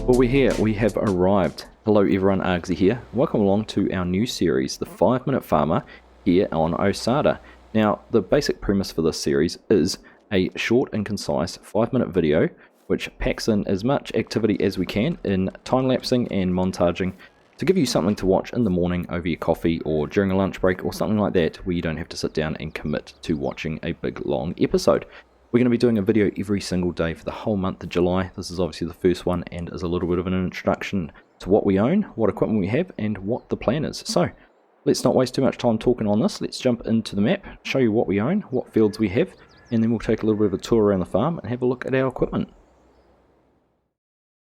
Well, we're here, we have arrived. Hello everyone, Argsy here. Welcome along to our new series, The 5-Minute Farmer, here on Osada. Now, the basic premise for this series is a short and concise 5-minute video which packs in as much activity as we can in time-lapsing and montaging to give you something to watch in the morning over your coffee or during a lunch break or something like that, where you don't have to sit down and commit to watching a big long episode. We're going to be doing a video every single day for the whole month of July. This is obviously the first one and is a little bit of an introduction to what we own, what equipment we have, and what the plan is. So let's not waste too much time talking on this. Let's jump into the map, show you what we own, what fields we have, and then we'll take a little bit of a tour around the farm and have a look at our equipment.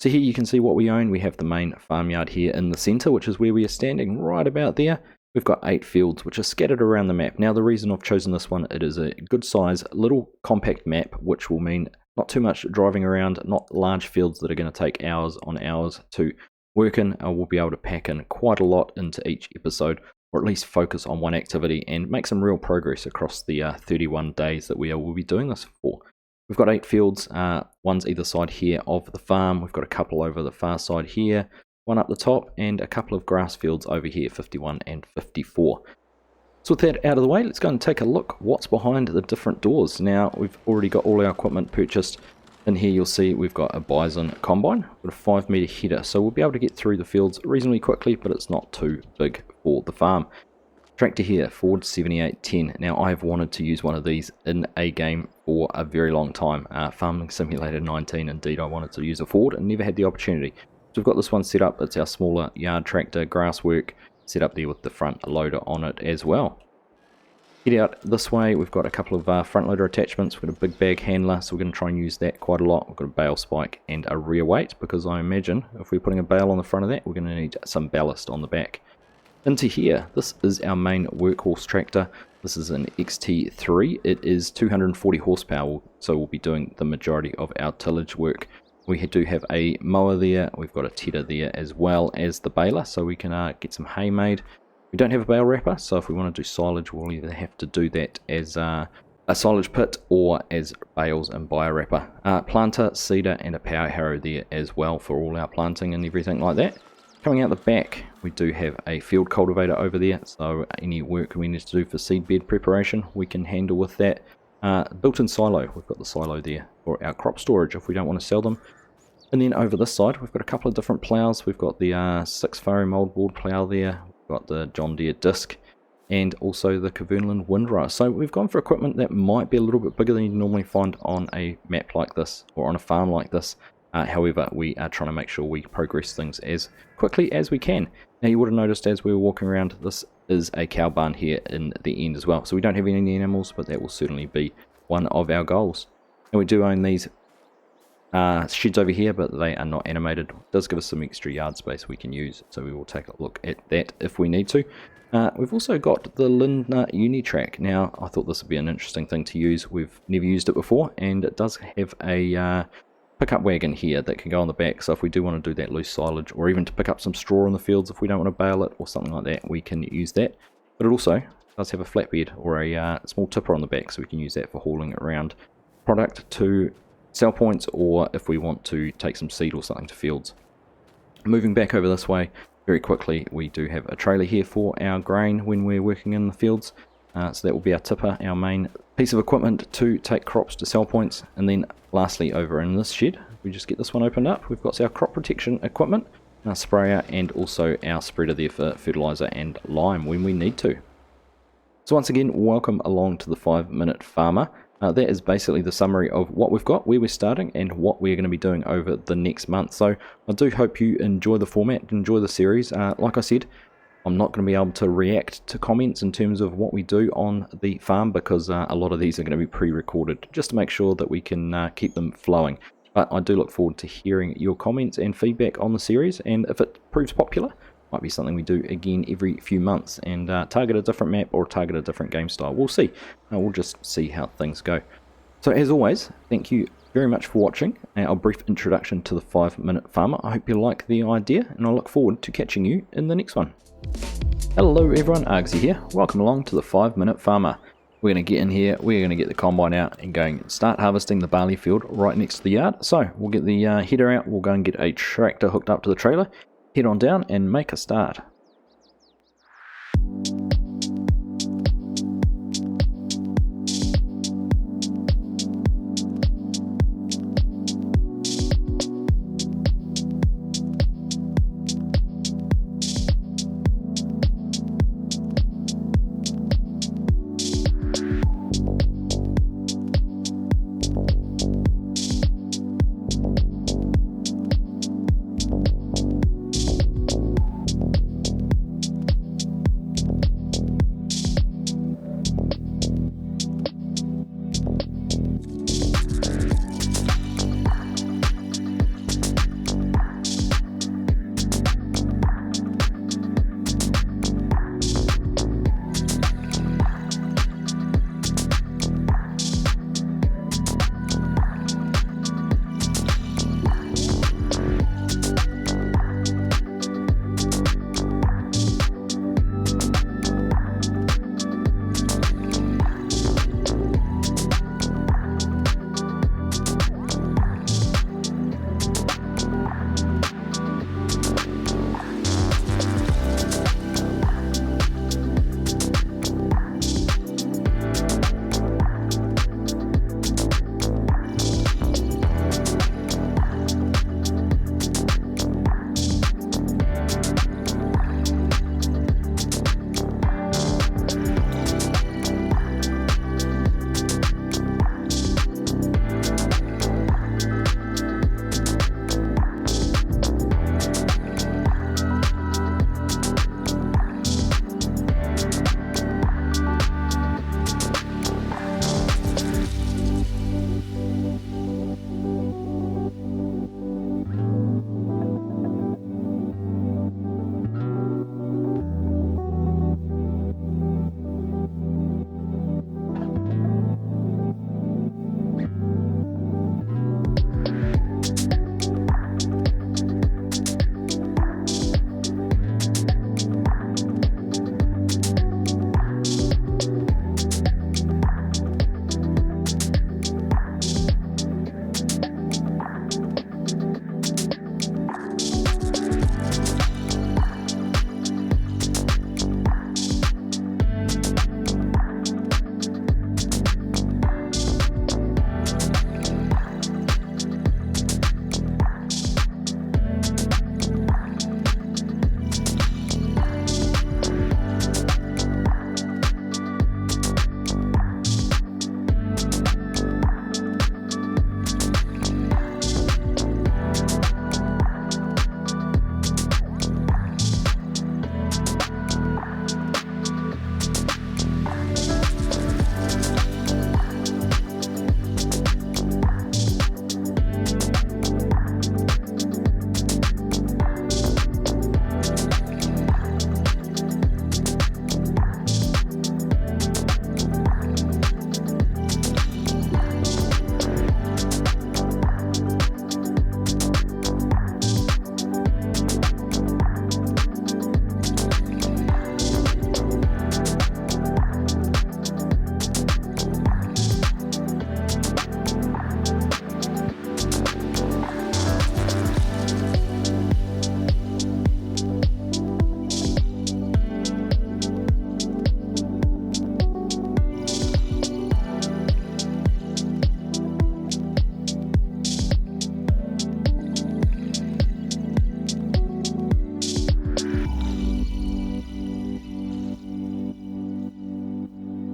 So here you can see what we own. We have the main farmyard here in the centre, which is where we are standing, right about there. We've got 8 fields which are scattered around the map. Now the reason I've chosen this one, it is a good size, little compact map, which will mean not too much driving around, not large fields that are going to take hours on hours to work in. We'll be able to pack in quite a lot into each episode, or at least focus on one activity and make some real progress across the 31 days that we will be doing this for. We've got 8 fields, one's either side here of the farm. We've got a couple over the far side here, one up the top, and a couple of grass fields over here, 51 and 54. So with that out of the way, let's go and take a look what's behind the different doors. Now, we've already got all our equipment purchased. In here you'll see we've got a bison combine with a 5-meter header, so we'll be able to get through the fields reasonably quickly, but it's not too big for the farm. Tractor here, Ford 7810. Now I've wanted to use one of these in a game for a very long time. Farming Simulator 19, indeed, I wanted to use a Ford and never had the opportunity. So we've got this one set up. It's our smaller yard tractor, grass work, set up there with the front loader on it as well. Head out this way, we've got a couple of front loader attachments. We've got a big bag handler, so we're going to try and use that quite a lot. We've got a bale spike and a rear weight, because I imagine if we're putting a bale on the front of that, we're going to need some ballast on the back. Into here, this is our main workhorse tractor. This is an XT3. It is 240 horsepower, so we'll be doing the majority of our tillage work. We do have a mower there, we've got a tedder there, as well as the baler, so we can get some hay made. We don't have a bale wrapper, so if we want to do silage, we'll either have to do that as a silage pit or as bales and bio wrapper. Planter, seeder, and a power harrow there as well for all our planting and everything like that. Coming out the back, we do have a field cultivator over there, so any work we need to do for seed bed preparation, we can handle with that. Built-in silo, we've got the silo there for our crop storage if we don't want to sell them. And then over this side, we've got a couple of different plows. We've got the 6 furrow moldboard plow there, we've got the John Deere disc, and also the Kverneland windrower. So we've gone for equipment that might be a little bit bigger than you normally find on a map like this, or on a farm like this. However, we are trying to make sure we progress things as quickly as we can. Now, you would have noticed as we were walking around, this is a cow barn here in the end as well. So we don't have any animals, but that will certainly be one of our goals. And we do own these sheds over here, but they are not animated. It does give us some extra yard space we can use, so we will take a look at that if we need to. We've also got the Lindner Unitrack. Now, I thought this would be an interesting thing to use. We've never used it before, and it does have a pickup wagon here that can go on the back, so if we do want to do that loose silage, or even to pick up some straw in the fields if we don't want to bale it or something like that, we can use that. But it also does have a flatbed or a small tipper on the back, so we can use that for hauling around product to sell points, or if we want to take some seed or something to fields. Moving back over this way very quickly, we do have a trailer here for our grain when we're working in the fields. So that will be our tipper, our main piece of equipment to take crops to sell points. And then lastly, over in this shed, we just get this one opened up. We've got our crop protection equipment, our sprayer, and also our spreader there for fertilizer and lime when we need to. So once again, welcome along to the 5-Minute Farmer. That is basically the summary of what we've got, where we're starting, and what we're going to be doing over the next month. So I do hope you enjoy the format, enjoy the series. Like I said, I'm not going to be able to react to comments in terms of what we do on the farm, because a lot of these are going to be pre-recorded just to make sure that we can keep them flowing. But I do look forward to hearing your comments and feedback on the series, and if it proves popular, might be something we do again every few months and target a different map or target a different game style. We'll see. We'll just see how things go. So as always, thank you very much for watching our brief introduction to the 5-Minute Farmer. I hope you like the idea, and I look forward to catching you in the next one. Hello everyone, Argsy here. Welcome along to the 5-Minute Farmer. we're going to get in here, we're going to get the combine out and start harvesting the barley field right next to the yard. So we'll get the header out, we'll go and get a tractor hooked up to the trailer, head on down and make a start.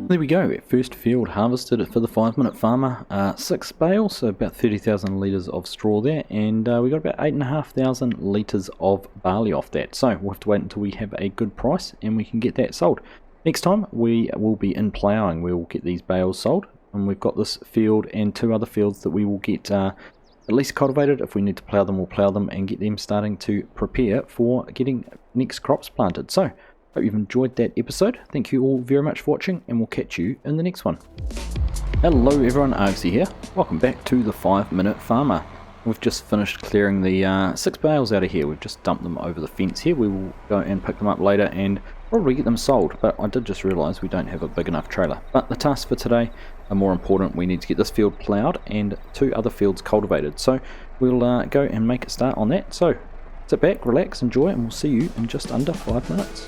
There we go, first field harvested for the 5-minute farmer, 6 bales, so about 30,000 litres of straw there, and we got about 8,500 litres of barley off that. So we'll have to wait until we have a good price and we can get that sold. Next time we will be in ploughing, we will get these bales sold, and we've got this field and 2 other fields that we will get at least cultivated. If we need to plough them, we'll plough them and get them starting to prepare for getting next crops planted. So hope you've enjoyed that episode. Thank you all very much for watching, and we'll catch you in the next one. Hello everyone, Argsy here. Welcome back to the 5-minute farmer. We've just finished clearing the 6 bales out of here. We've just dumped them over the fence here. We will go and pick them up later and probably get them sold, but I did just realise we don't have a big enough trailer. But the tasks for today are more important. We need to get this field ploughed and 2 other fields cultivated. So we'll go and make a start on that. So sit back, relax, enjoy, and we'll see you in just under 5 minutes.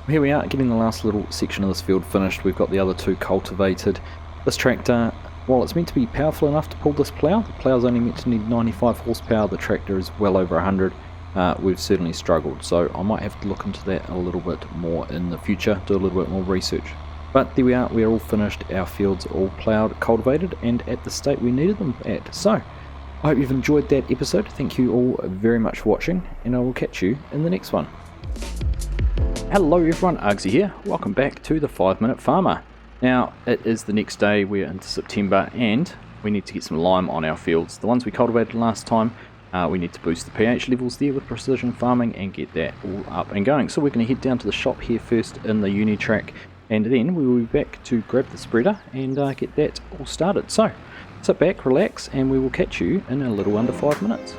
Here we are, getting the last little section of this field finished. We've got the other 2 cultivated. This tractor, while it's meant to be powerful enough to pull this plough, the plough's only meant to need 95 horsepower, the tractor is well over 100. We've certainly struggled, so I might have to look into that a little bit more in the future, do a little bit more research. But there we are all finished, our fields are all ploughed, cultivated, and at the state we needed them at. So, I hope you've enjoyed that episode. Thank you all very much for watching, and I will catch you in the next one. Hello everyone, Argsy here. Welcome back to the 5 Minute Farmer. Now, it is the next day, we're into September, and we need to get some lime on our fields. The ones we cultivated last time, we need to boost the pH levels there with precision farming and get that all up and going. So we're going to head down to the shop here first in the Unitrack and then we will be back to grab the spreader and get that all started. So sit back, relax, and we will catch you in a little under 5 minutes.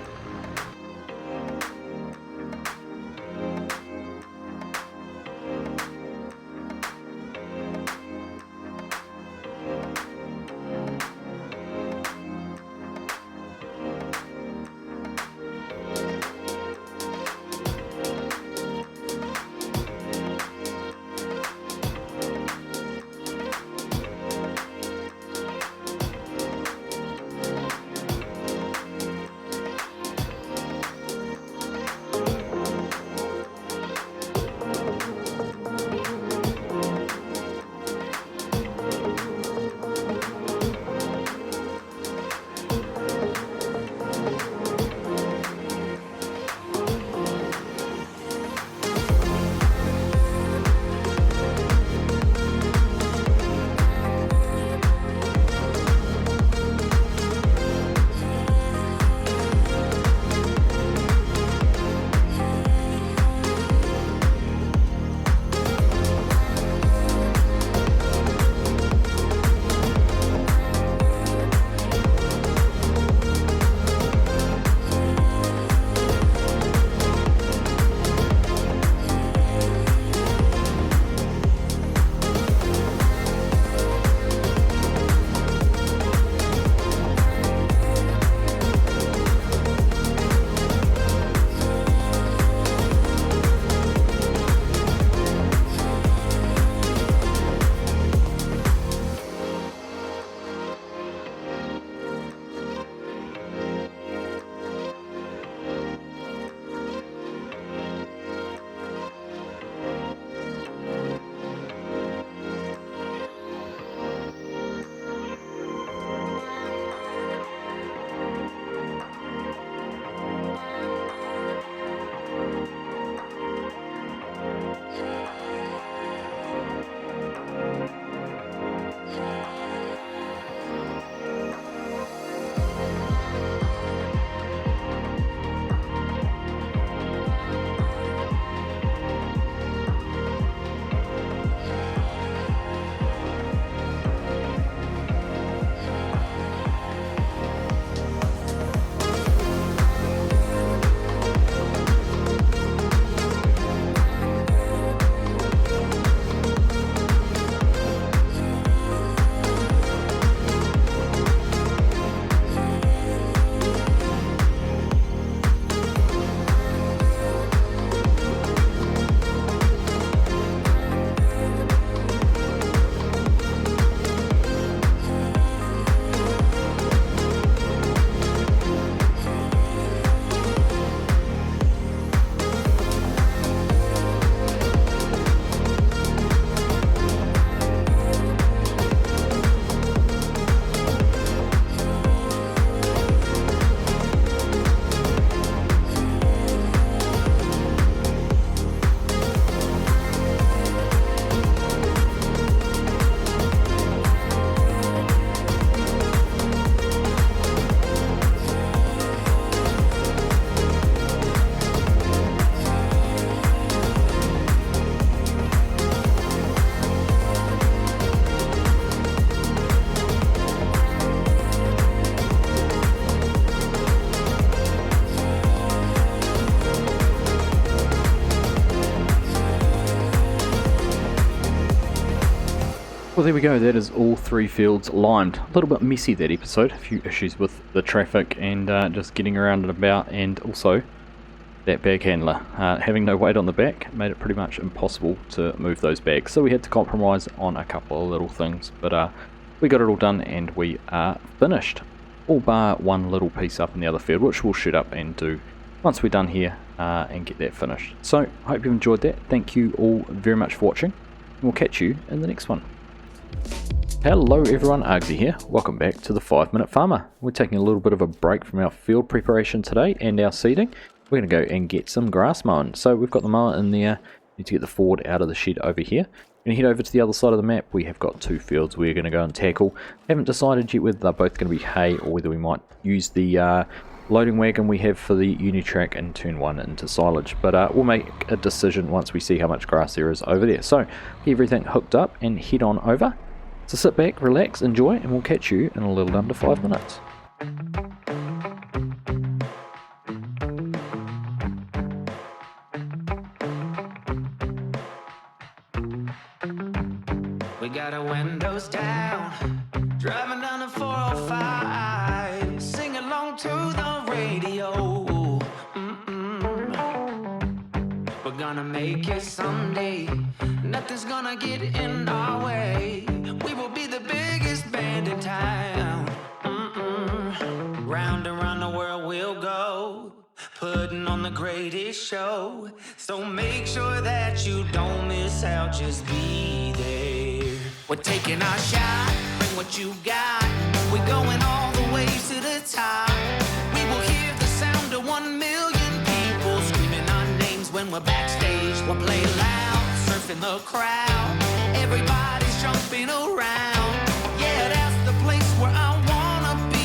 Well, there we go, that is all 3 fields limed. A little bit messy that episode, a few issues with the traffic and just getting around and about, and also that bag handler. Having no weight on the back made it pretty much impossible to move those bags, so we had to compromise on a couple of little things, but we got it all done and we are finished. All bar one little piece up in the other field, which we'll shoot up and do once we're done here and get that finished. So, I hope you've enjoyed that. Thank you all very much for watching, and we'll catch you in the next one. Hello everyone, Argsy here. Welcome back to the 5 Minute Farmer. We're taking a little bit of a break from our field preparation today and our seeding. We're going to go and get some grass mowing. So we've got the mower in there. Need to get the Ford out of the shed over here. Going to head over to the other side of the map. We have got 2 fields we're going to go and tackle. Haven't decided yet whether they're both going to be hay or whether we might use the loading wagon we have for the Unitrack and turn one into silage, but we'll make a decision once we see how much grass there is over there. So get everything hooked up and head on over. So sit back, relax, enjoy, and we'll catch you in a little under 5 minutes. We got our windows down, driving down the 405, sing along to the radio. We're gonna make it someday, nothing's gonna get in our way. We will be the biggest band in town. Round and round the world we'll go, putting on the greatest show. So make sure that you don't miss out, just be there. We're taking our shot, bring what you got. We're going all the way to the top. We will hear the sound of 1 million people screaming our names when we're backstage. We'll play loud, surfing the crowd. Everybody's jumping around. Yeah, that's the place where I wanna be.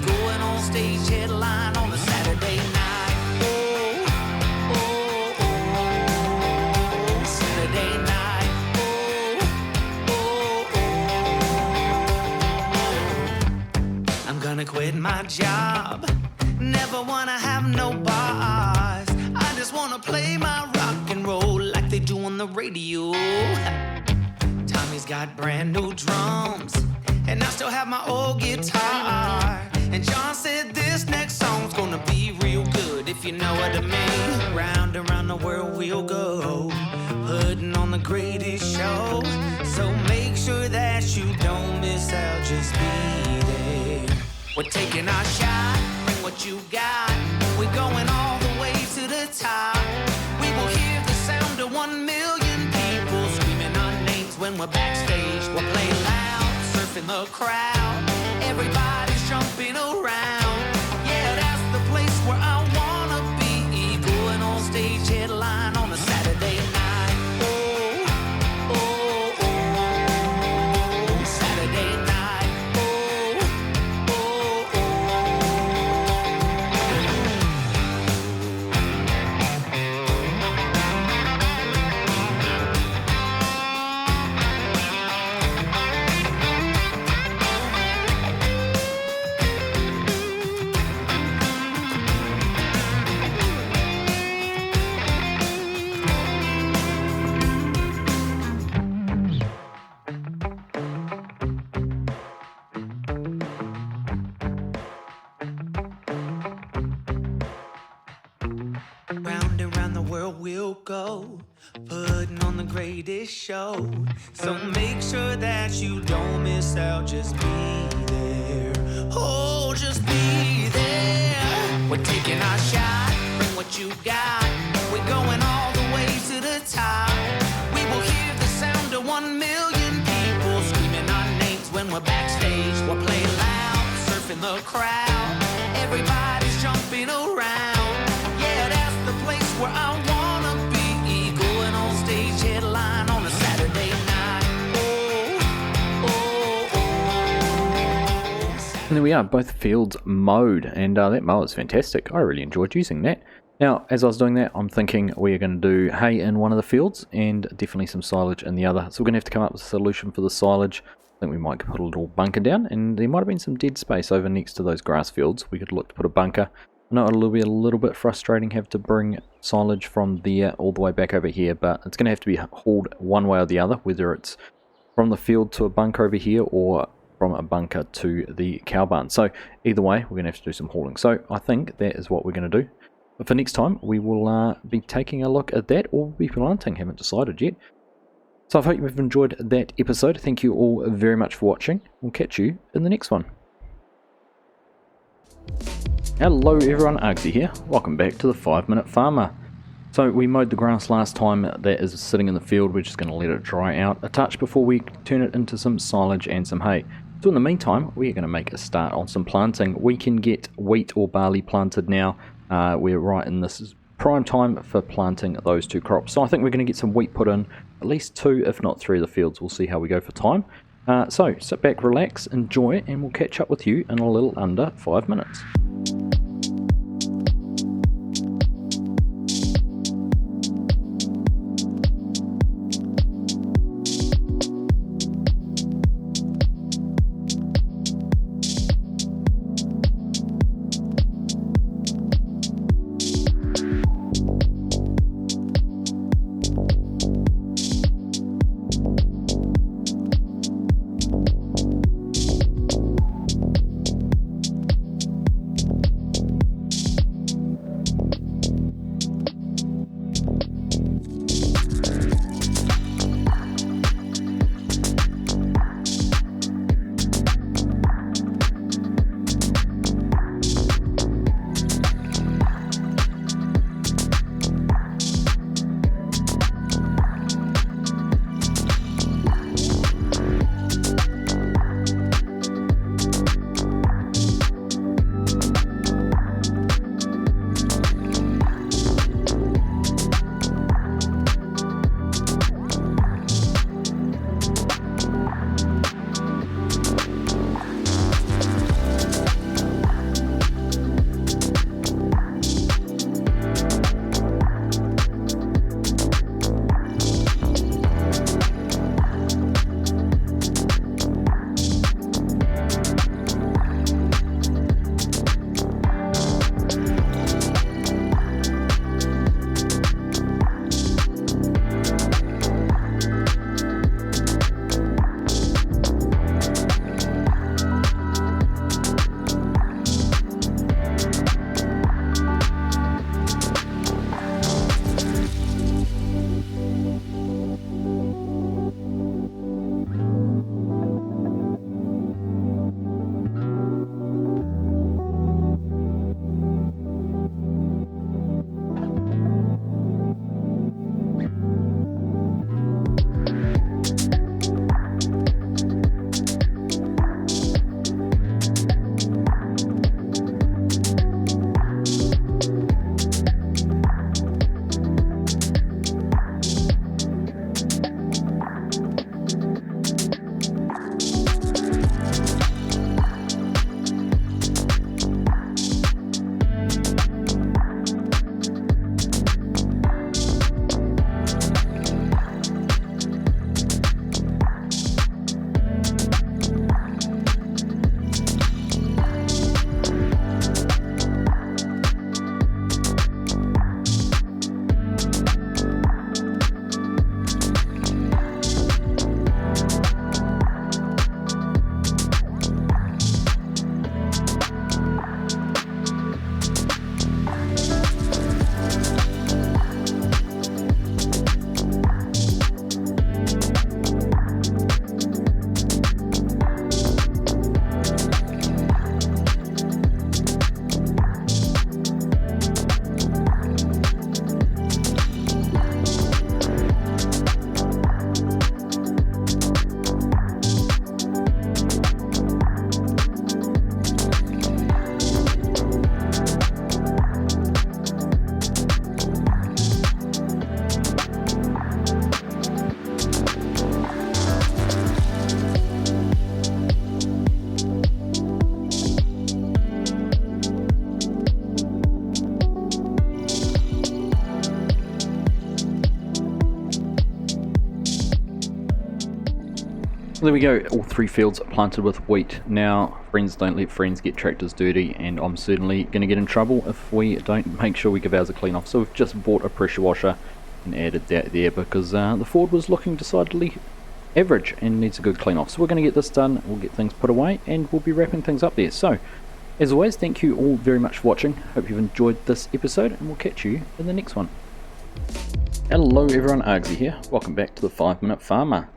Going on stage, headline on a Saturday night. Oh, oh, oh, Saturday night. I'm gonna quit my job, never wanna have no boss. I just wanna play my rock and roll like they do on the radio. Tommy's got brand new drums, and I still have my old guitar. And John said this next song's gonna be real good, if you know what I mean. Round and round the world we'll go, putting on the greatest show. So make sure that you don't miss out, just be there. We're taking our shot, bring what you got. We're going all the way to the top. We will hear the sound of 1 million people screaming our names when we're backstage. We'll play loud, surfing the crowd. Everybody's jumping around. Yeah, that's the place where I wanna be. Going on stage, headline on a Saturday night. Oh, oh, oh, Saturday night. Oh, oh, oh. Round and round the world we'll go, putting on the greatest show. So make sure that you don't miss out, just be there. Oh, just be there. We're taking our shot, bring what you got. We're going all the way to the top. We will hear the sound of 1 million people screaming our names when we're backstage. We'll play loud, surfing the crowd. Everybody's jumping around. Yeah, that's the place where I wanna be. Going on stage, headline on a Saturday night. Oh, oh, oh. And there we are, both fields mowed, and that mower is fantastic. I really enjoyed using that. Now, as I was doing that, I'm thinking we are going to do hay in one of the fields and definitely some silage in the other. So we're going to have to come up with a solution for the silage. I think we might put a little bunker down, and there might have been some dead space over next to those grass fields. We could look to put a bunker. I know it'll be a little bit frustrating have to bring silage from there all the way back over here, but it's going to have to be hauled one way or the other, whether it's from the field to a bunker over here or from a bunker to the cow barn. So either way, we're going to have to do some hauling. So I think that is what we're going to do. But for next time, we will be taking a look at that, or be planting. Haven't decided yet. So I hope you've enjoyed that episode. Thank you all very much for watching. We'll catch you in the next one. Hello everyone, Argsy here. Welcome back to the 5-Minute Farmer. So we mowed the grass last time that is sitting in the field. We're just going to let it dry out a touch before we turn it into some silage and some hay. So in the meantime, we're going to make a start on some planting. We can get wheat or barley planted now. We're right in this prime time for planting those two crops. So I think we're going to get some wheat put in at least 2, if not 3 of the fields. We'll see how we go for time. So sit back, relax, enjoy, and we'll catch up with you in a little under 5 minutes. So there we go, all 3 fields planted with wheat. Now, friends, don't let friends get tractors dirty, and I'm certainly going to get in trouble if we don't make sure we give ours a clean off. So we've just bought a pressure washer and added that there because the Ford was looking decidedly average and needs a good clean off. So we're going to get this done, we'll get things put away, and we'll be wrapping things up there. So, as always, thank you all very much for watching. Hope you've enjoyed this episode, and we'll catch you in the next one. Hello everyone, Argsy here. Welcome back to the 5-Minute Farmer.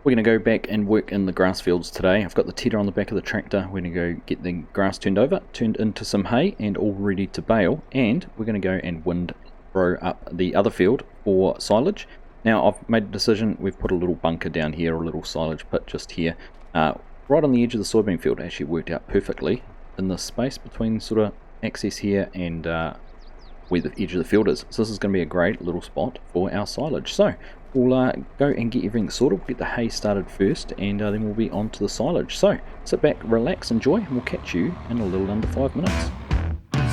We're going to go back and work in the grass fields today. I've got the tedder on the back of the tractor. We're going to go get the grass turned over, turned into some hay, and all ready to bale. And we're going to go and windrow up the other field for silage. Now, I've made a decision. We've put a little bunker down here, or a little silage pit just here, right on the edge of the soybean field. It actually worked out perfectly in the space between sort of access here and where the edge of the field is. So this is going to be a great little spot for our silage. So we'll go and get everything sorted. We'll get the hay started first, and then we'll be on to the silage. So sit back, relax, enjoy, and we'll catch you in a little under 5 minutes.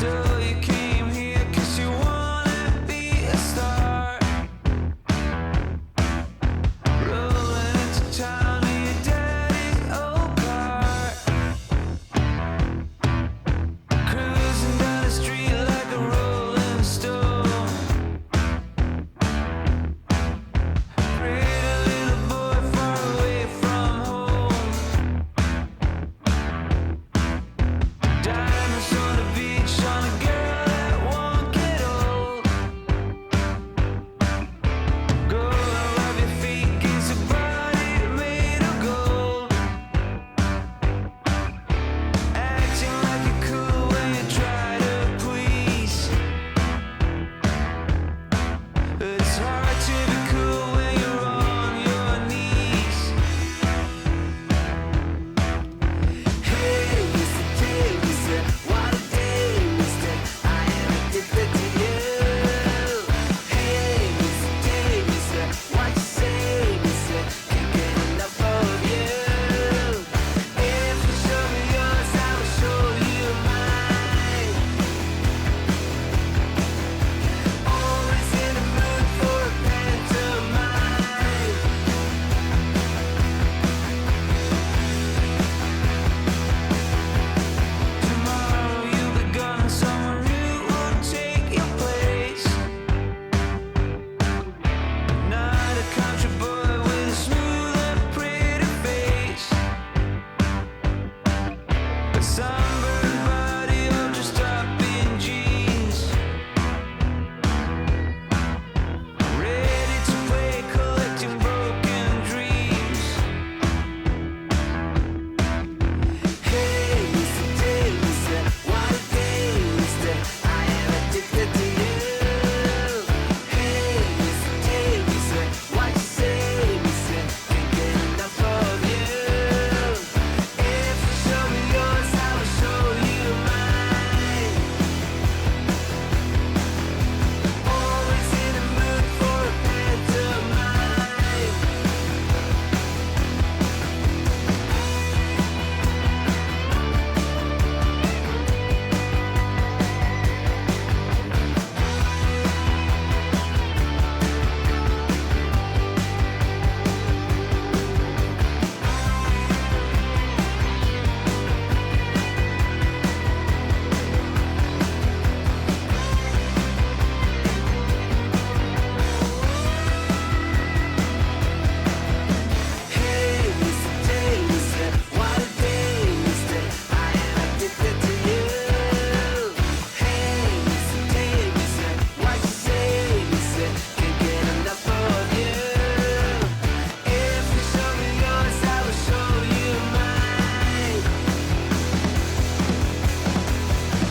So you came here 'cause you wanna be a star. Rolling into town in your daddy's old car. Cruising down the street like a rolling stone. Pretty little boy far away from home. Diamonds on the beach on a girl that won't get old. Girl, I love your feet, kiss your body made of gold. Acting like you're cool when you try to please. It's hard to be cool when you're on your knees. Hey, Mr. Day, Mr. What a day, Mr. I am addicted to you. Hey, Mr. Day, Mr. What you say, Mr. Can't get enough of you. If you show me yours, I will show you mine. Always in the mood for a pantomime. Tomorrow you'll be gone and someone new will take your place. Not a country boy with a smooth and pretty face. A sunburned body or just up in jeans. Ready to play collecting broken dreams. Hey, Mr. Day, Mr. What a day, Mr. I am addicted to you. Hey, Mr. Day, Mr. What you say, Mr. Can't get enough of you. If you show me yours, I will show you mine. Always in the mood for a pantomime. Hey, Mr. Day, Mr. What a day, Mr. I am addicted to you. Hey, Mr. Day, Mr. What you say, Mr. Can't get enough of you. If you show me yours, I will show you mine.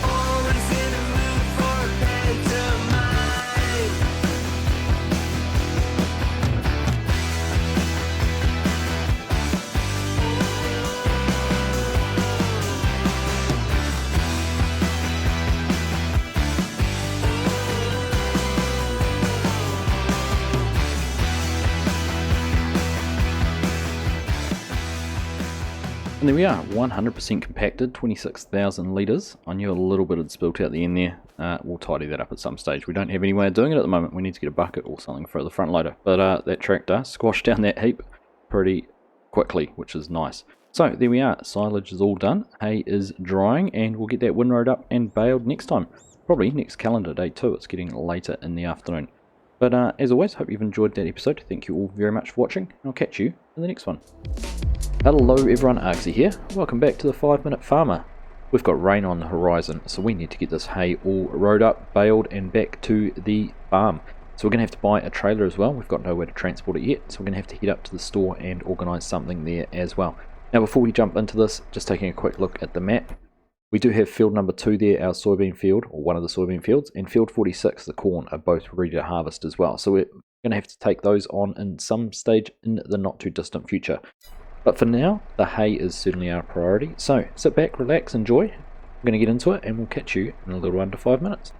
Always in the mood for a pantomime. And there we are, 100% compacted, 26,000 litres. I knew a little bit had spilt out the end there. We'll tidy that up at some stage. We don't have any way of doing it at the moment. We need to get a bucket or something for the front loader. But that tractor squashed down that heap pretty quickly, which is nice. So there we are, silage is all done, hay is drying, and we'll get that windrowed up and baled next time. Probably next calendar day too, it's getting later in the afternoon. But as always, hope you've enjoyed that episode. Thank you all very much for watching, and I'll catch you in the next one. Hello everyone, Argsy here. Welcome back to the 5 Minute Farmer. We've got rain on the horizon, so we need to get this hay all rode up, baled, and back to the farm. So we're going to have to buy a trailer as well. We've got nowhere to transport it yet, so we're going to have to head up to the store and organise something there as well. Now before we jump into this, just taking a quick look at the map. We do have field number 2 there, our soybean field, or one of the soybean fields, and field 46, the corn, are both ready to harvest as well. So we're going to have to take those on in some stage in the not too distant future. But for now, the hay is certainly our priority. So sit back, relax, enjoy. We're going to get into it and we'll catch you in a little under 5 minutes.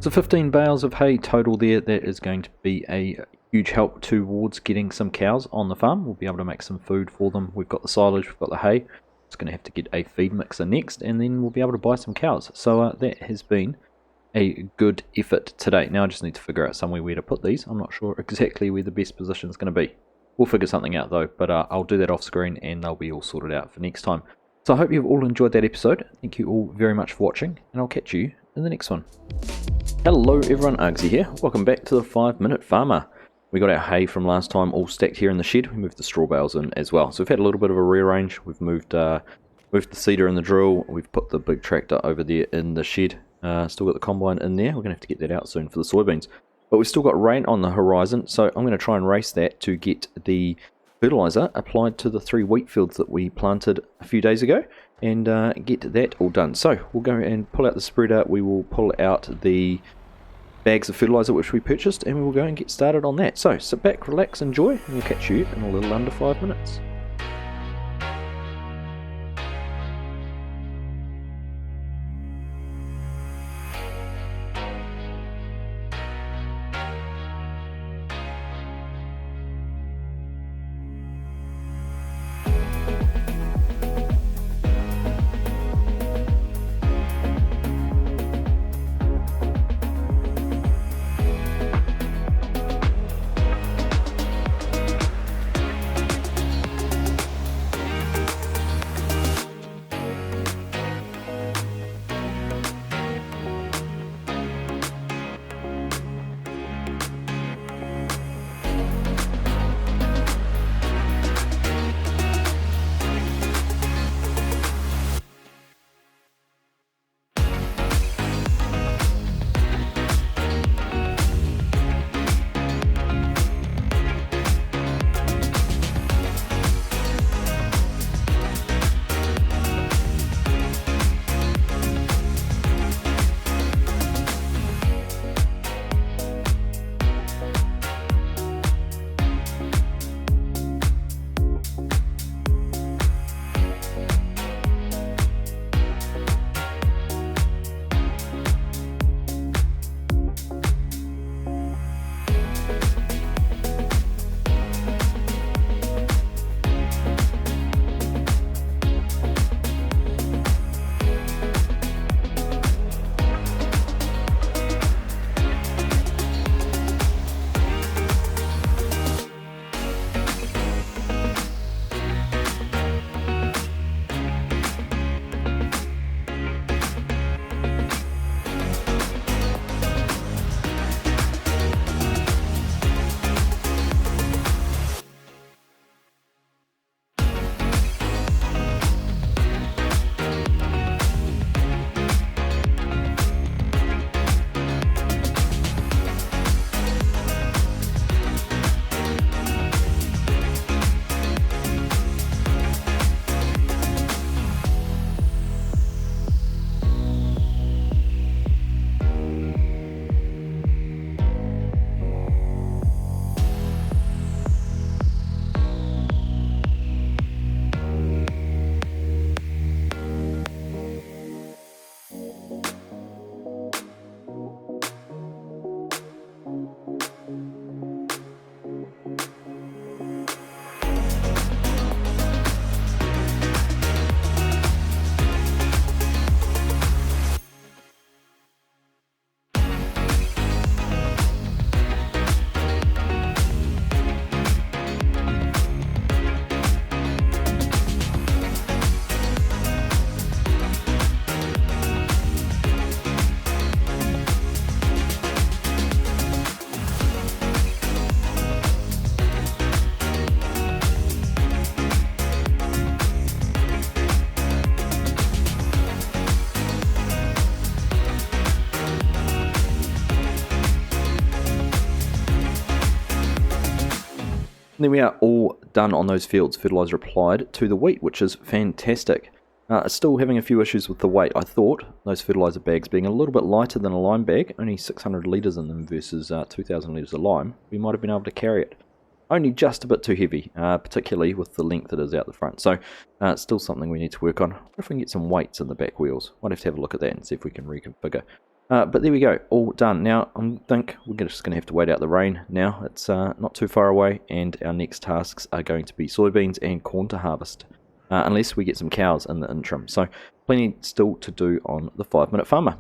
So 15 bales of hay total there. That is going to be a huge help towards getting some cows on the farm. We'll be able to make some food for them. We've got the silage, we've got the hay. It's going to have to get a feed mixer next, and then we'll be able to buy some cows. So that has been a good effort today. Now I just need to figure out somewhere where to put these. I'm not sure exactly where the best position is going to be. We'll figure something out though, but I'll do that off screen and they'll be all sorted out for next time. So I hope you've all enjoyed that episode. Thank you all very much for watching, and I'll catch you in the next one. Hello everyone, Argsy here. Welcome back to the 5-Minute Farmer. We got our hay from last time all stacked here in the shed. We moved the straw bales in as well. So we've had a little bit of a rearrange. We've moved the seeder and the drill. We've put the big tractor over there in the shed. Still got the combine in there. We're going to have to get that out soon for the soybeans. But we've still got rain on the horizon, so I'm going to try and race that to get the fertilizer applied to the 3 wheat fields that we planted a few days ago and get that all done. So we'll go and pull out the spreader. We will pull out the bags of fertilizer which we purchased, and we will go and get started on that. So sit back, relax, enjoy, and we'll catch you in a little under 5 minutes. And then we are all done on those fields, fertilizer applied to the wheat, which is fantastic. Still having a few issues with the weight. I thought those fertilizer bags being a little bit lighter than a lime bag, only 600 litres in them versus 2,000 litres of lime, we might have been able to carry it. Only just a bit too heavy, particularly with the length it is out the front. So it's still something we need to work on. What if we can get some weights in the back wheels? Might have to have a look at that and see if we can reconfigure. But there we go, all done. Now I think we're just going to have to wait out the rain now. It's not too far away, and our next tasks are going to be soybeans and corn to harvest. Unless we get some cows in the interim. So plenty still to do on the 5-Minute Farmer.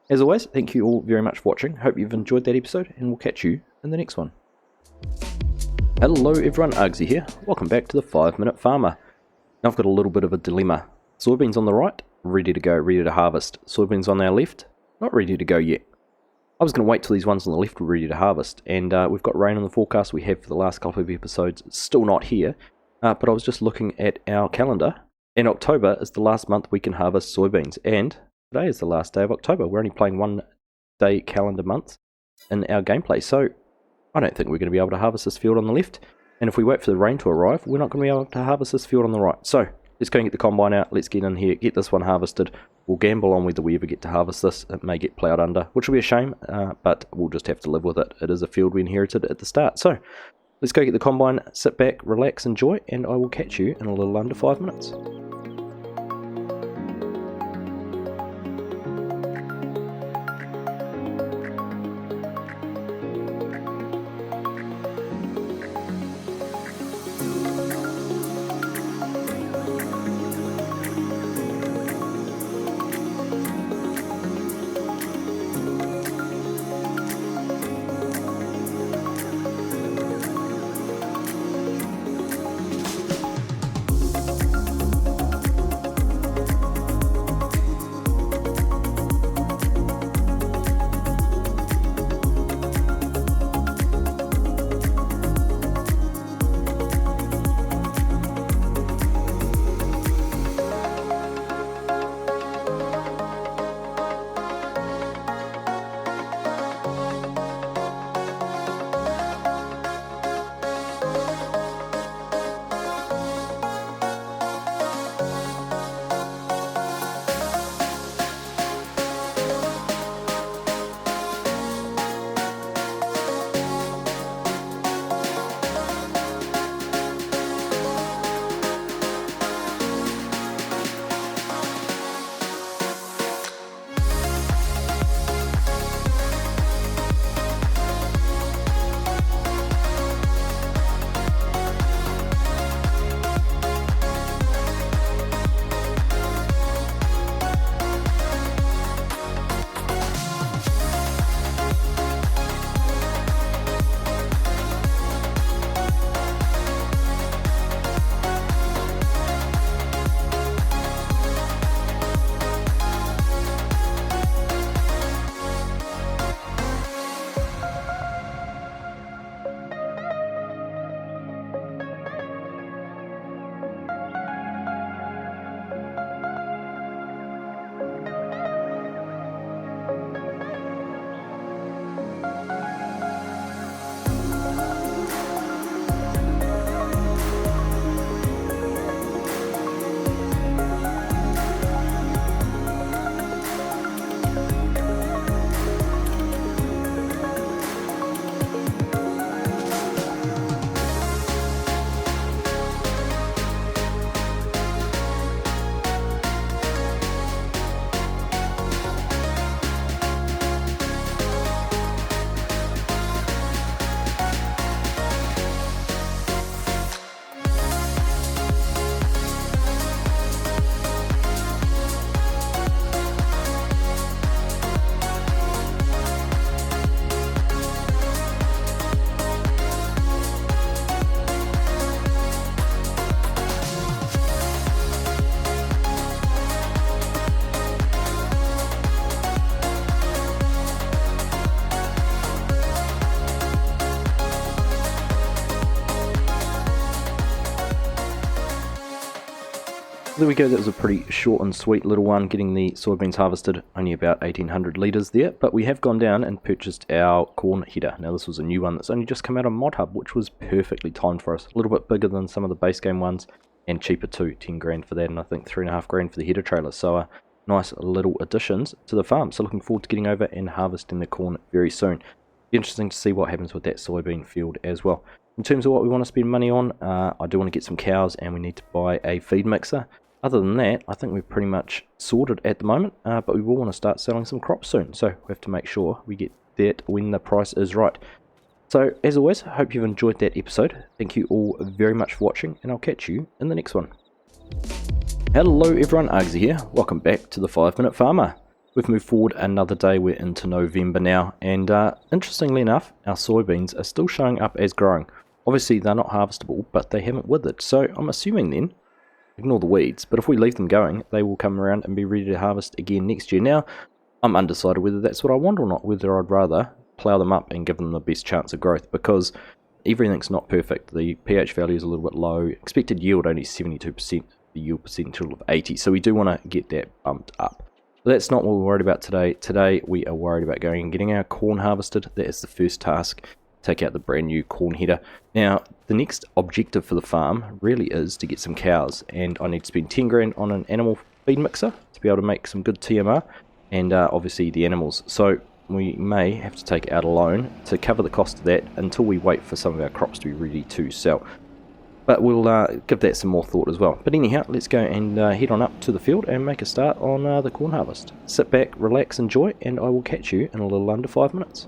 As always, thank you all very much for watching. Hope you've enjoyed that episode, and we'll catch you in the next one. Hello everyone, Argsy here. Welcome back to the 5-Minute Farmer. Now I've got a little bit of a dilemma. Soybeans on the right, ready to go, ready to harvest. Soybeans on our left, not ready to go yet. I was going to wait till these ones on the left were ready to harvest, and we've got rain on the forecast we have for the last couple of episodes. It's still not here, but I was just looking at our calendar, and October is the last month we can harvest soybeans, and today is the last day of October. We're only playing 1 day calendar month in our gameplay, so I don't think we're going to be able to harvest this field on the left, and if we wait for the rain to arrive, we're not going to be able to harvest this field on the right. So let's go and get the combine out, let's get in here, get this one harvested. We'll gamble on whether we ever get to harvest this. It may get ploughed under, which will be a shame, but we'll just have to live with it. It is a field we inherited at the start. So let's go get the combine, sit back, relax, enjoy, and I will catch you in a little under 5 minutes. There we go, that was a pretty short and sweet little one, getting the soybeans harvested, only about 1800 litres there, but we have gone down and purchased our corn header. Now this was a new one that's only just come out of Mod Hub, which was perfectly timed for us, a little bit bigger than some of the base game ones, and cheaper too, 10 grand for that, and I think 3.5 grand for the header trailer, so nice little additions to the farm. So looking forward to getting over and harvesting the corn very soon. Be interesting to see what happens with that soybean field as well. In terms of what we want to spend money on, I do want to get some cows, and we need to buy a feed mixer. Other than that, I think we're pretty much sorted at the moment, but we will want to start selling some crops soon, so we have to make sure we get that when the price is right. So, as always, I hope you've enjoyed that episode. Thank you all very much for watching, and I'll catch you in the next one. Hello everyone, Argsy here. Welcome back to the 5 Minute Farmer. We've moved forward another day, we're into November now, and interestingly enough, our soybeans are still showing up as growing. Obviously they're not harvestable, but they haven't withered, so I'm assuming then ignore the weeds, but if we leave them going, they will come around and be ready to harvest again next year. Now, I'm undecided whether that's what I want or not, whether I'd rather plough them up and give them the best chance of growth, because everything's not perfect. The pH value is a little bit low, expected yield only 72%, the yield percentile of 80, so we do want to get that bumped up. But that's not what we're worried about today. Today we are worried about going and getting our corn harvested. That is the first task. Take out the brand new corn header. Now, the next objective for the farm really is to get some cows, and I need to spend 10 grand on an animal feed mixer to be able to make some good TMR, and obviously the animals. So we may have to take out a loan to cover the cost of that until we wait for some of our crops to be ready to sell. But we'll give that some more thought as well. But anyhow, let's go and head on up to the field and make a start on the corn harvest. Sit back, relax, enjoy, and I will catch you in a little under 5 minutes.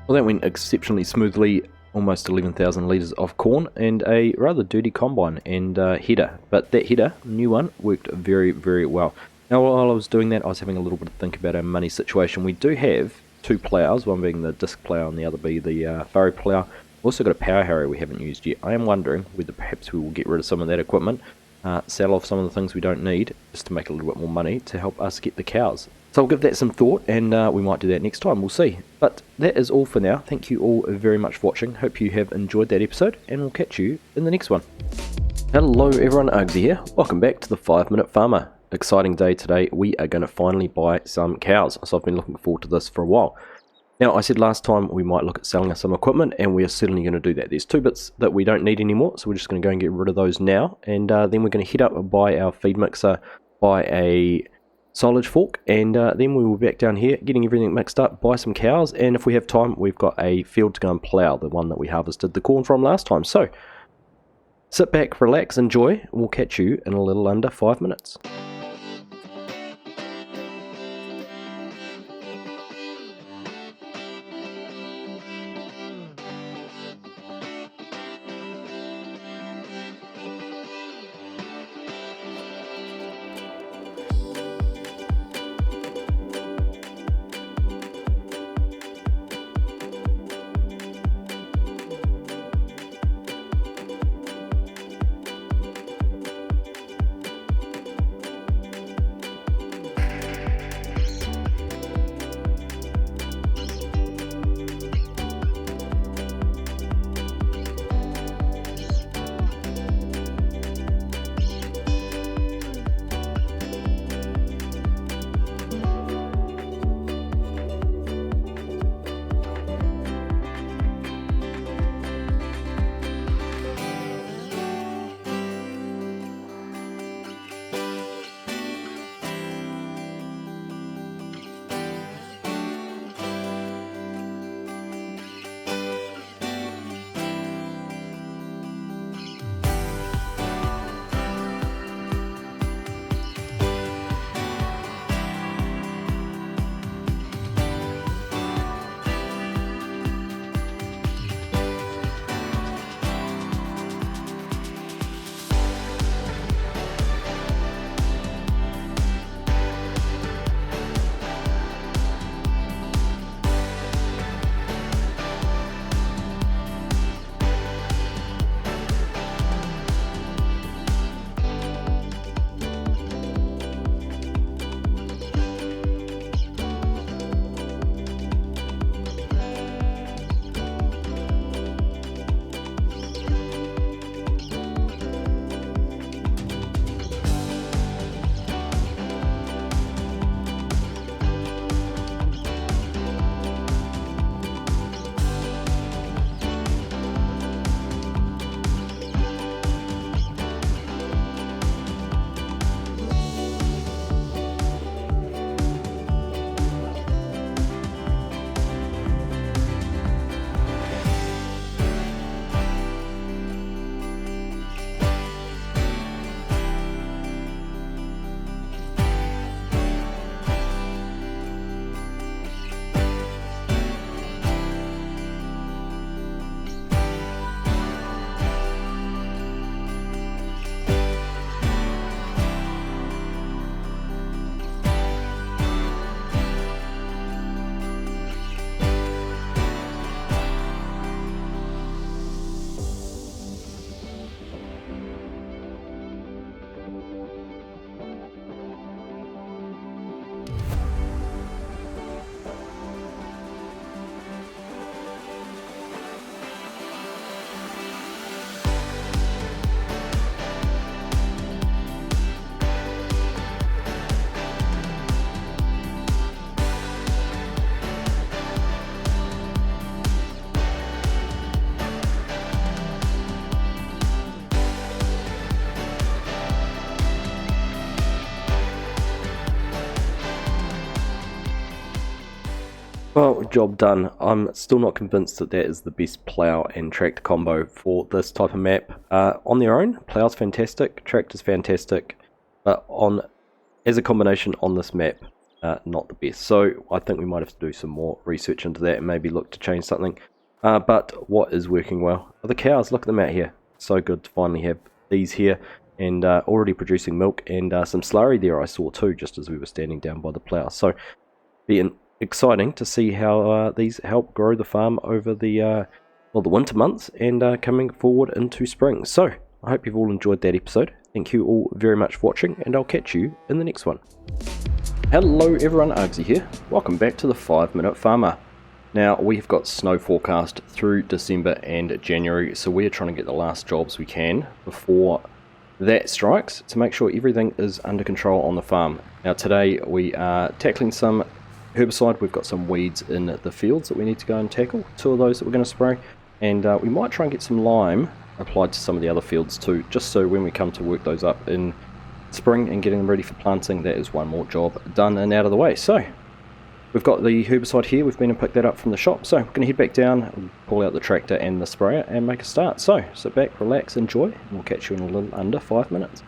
Well, that went exceptionally smoothly, almost 11,000 litres of corn and a rather dirty combine and header. But that header, new one, worked very, very well. Now, while I was doing that, I was having a little bit of think about our money situation. We do have two ploughs, one being the disc plough and the other be the furrow plough. We've also got a power harrow we haven't used yet. I am wondering whether perhaps we will get rid of some of that equipment, sell off some of the things we don't need, just to make a little bit more money to help us get the cows. So I'll give that some thought, and we might do that next time, we'll see. But that is all for now. Thank you all very much for watching. Hope you have enjoyed that episode, and we'll catch you in the next one. Hello everyone, Argsy here. Welcome back to the 5 Minute Farmer. Exciting day today. We are going to finally buy some cows. So I've been looking forward to this for a while. Now, I said last time we might look at selling us some equipment, and we are certainly going to do that. There's two bits that we don't need anymore, so we're just going to go and get rid of those now, and then we're going to head up and buy our feed mixer, buy a silage fork, and then we will be back down here getting everything mixed up, buy some cows, and if we have time we've got a field to go and plough, the one that we harvested the corn from last time. So sit back, relax, enjoy, and we'll catch you in a little under 5 minutes. Well, job done. I'm still not convinced that that is the best plough and tractor combo for this type of map. On their own, plough's fantastic, tractor's fantastic, but as a combination on this map, not the best. So I think we might have to do some more research into that and maybe look to change something. But what is working well are the cows. Look at them out here. So good to finally have these here and already producing milk, and some slurry there I saw too, just as we were standing down by the plough. So being exciting to see how these help grow the farm over the winter months and coming forward into spring. So I hope you've all enjoyed that episode. Thank you all very much for watching, and I'll catch you in the next one. Hello everyone, Argsy here. Welcome back to the 5 Minute Farmer. Now we've got snow forecast through December and January, so we're trying to get the last jobs we can before that strikes to make sure everything is under control on the farm. Now today we are tackling some herbicide. We've got some weeds in the fields that we need to go and tackle, 2 of those that we're going to spray, and we might try and get some lime applied to some of the other fields too, just so when we come to work those up in spring and getting them ready for planting, that is one more job done and out of the way. So we've got the herbicide here, we've been and picked that up from the shop, so we're going to head back down, pull out the tractor and the sprayer and make a start. So sit back, relax, enjoy, and we'll catch you in a little under 5 minutes.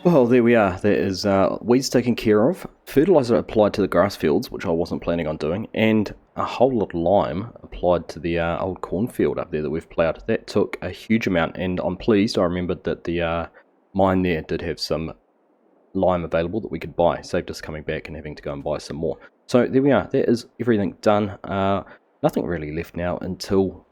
Well, there we are. There is weeds taken care of, fertiliser applied to the grass fields, which I wasn't planning on doing, and a whole lot of lime applied to the old cornfield up there that we've ploughed. That took a huge amount, and I'm pleased. I remembered that the mine there did have some lime available that we could buy. Saved us coming back and having to go and buy some more. So there we are. That is everything done. Nothing really left now until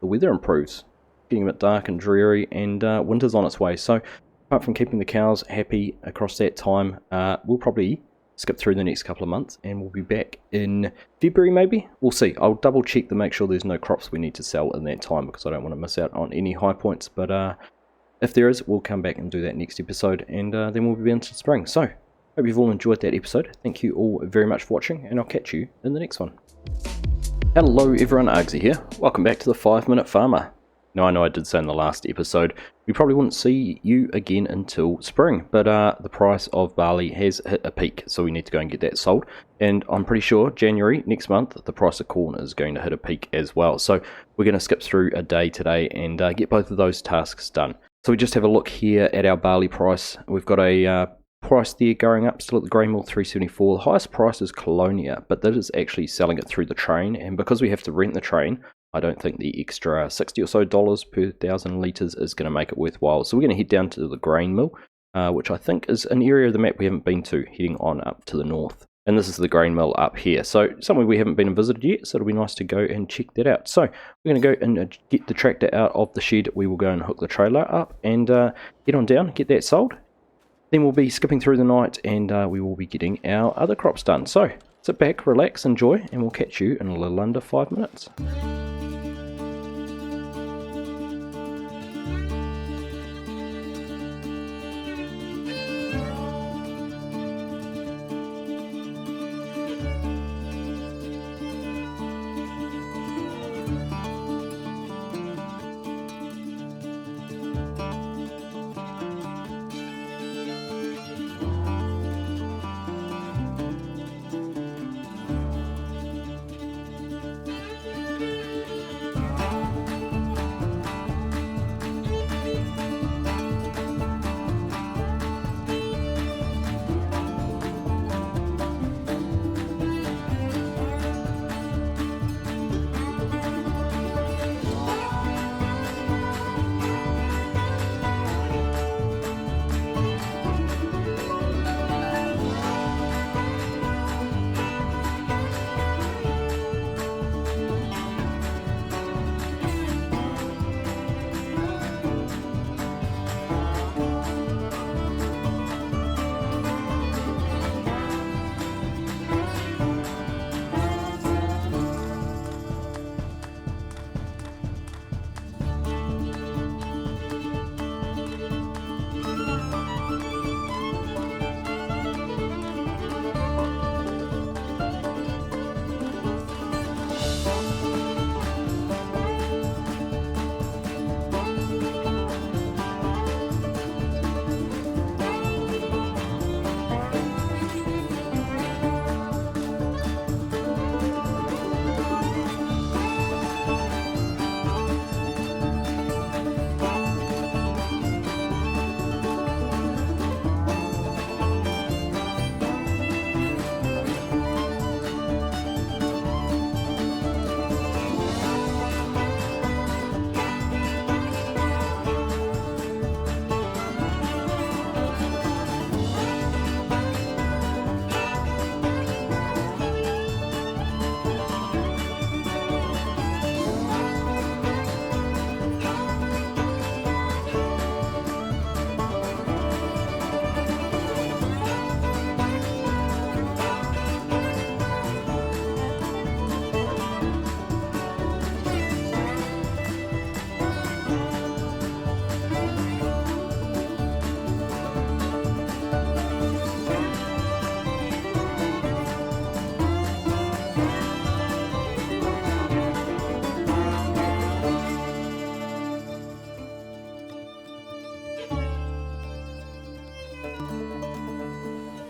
the weather improves. Getting a bit dark and dreary, and winter's on its way. So apart from keeping the cows happy across that time, we'll probably skip through the next couple of months and we'll be back in February maybe. We'll see. I'll double check to make sure there's no crops we need to sell in that time, because I don't want to miss out on any high points. But if there is, we'll come back and do that next episode, and then we'll be into spring. So hope you've all enjoyed that episode. Thank you all very much for watching, and I'll catch you in the next one. Hello everyone, Argsy here. Welcome back to the 5-Minute Farmer. Now, I know I did say in the last episode we probably wouldn't see you again until spring, but the price of barley has hit a peak, so we need to go and get that sold. And I'm pretty sure January next month the price of corn is going to hit a peak as well. So we're going to skip through a day today and get both of those tasks done. So we just have a look here at our barley price. We've got a price there going up still at the grain mill, 374. The highest price is Colonia, but that is actually selling it through the train, and because we have to rent the train, I don't think the extra $60 or so per 1,000 litres is going to make it worthwhile. So we're going to head down to the grain mill, which I think is an area of the map we haven't been to, heading on up to the north. And this is the grain mill up here, so somewhere we haven't been and visited yet, so it'll be nice to go and check that out. So we're going to go and get the tractor out of the shed. We will go and hook the trailer up and get on down, get that sold. Then we'll be skipping through the night and we will be getting our other crops done. So sit back, relax, enjoy, and we'll catch you in a little under 5 minutes.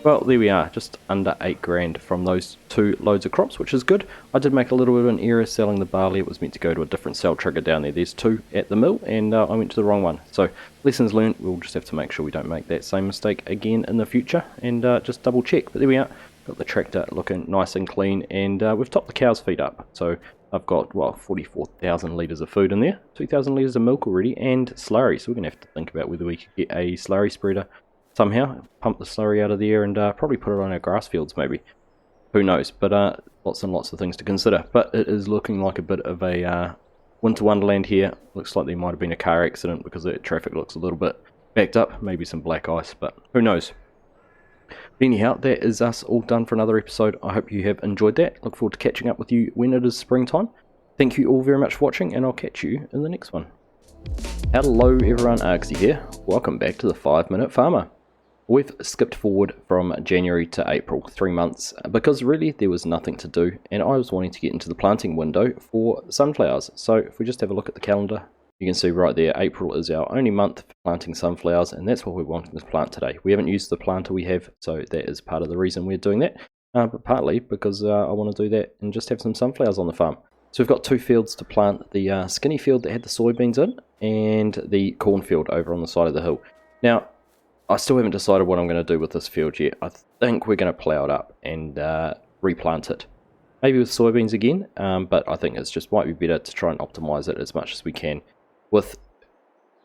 Well, there we are, just under 8 grand from those 2 loads of crops, which is good. I did make a little bit of an error selling the barley. It was meant to go to a different sell trigger down there. There's 2 at the mill, and I went to the wrong one. So, lessons learned. We'll just have to make sure we don't make that same mistake again in the future, and just double check. But there we are, got the tractor looking nice and clean, and we've topped the cow's feed up. So, I've got, well, 44,000 litres of food in there, 2,000 litres of milk already, and slurry. So, we're going to have to think about whether we could get a slurry spreader somehow, pump the slurry out of the air and probably put it on our grass fields maybe. Who knows, but lots and lots of things to consider. But it is looking like a bit of a winter wonderland here. Looks like there might have been a car accident because the traffic looks a little bit backed up. Maybe some black ice, but who knows. But anyhow, that is us all done for another episode. I hope you have enjoyed that. Look forward to catching up with you when it is springtime. Thank you all very much for watching, and I'll catch you in the next one. Hello everyone, Argsy here. Welcome back to the 5 Minute Farmer. We've skipped forward from January to April, 3 months, because really there was nothing to do, and I was wanting to get into the planting window for sunflowers. So if we just have a look at the calendar, you can see right there, April is our only month for planting sunflowers, and that's what we're wanting to plant today. We haven't used the planter we have, so that is part of the reason we're doing that, but partly because I want to do that and just have some sunflowers on the farm. So we've got 2 fields to plant, the skinny field that had the soybeans in, and the cornfield over on the side of the hill. Now, I still haven't decided what I'm going to do with this field yet. I think we're going to plough it up and replant it. Maybe with soybeans again, but I think it's just might be better to try and optimise it as much as we can with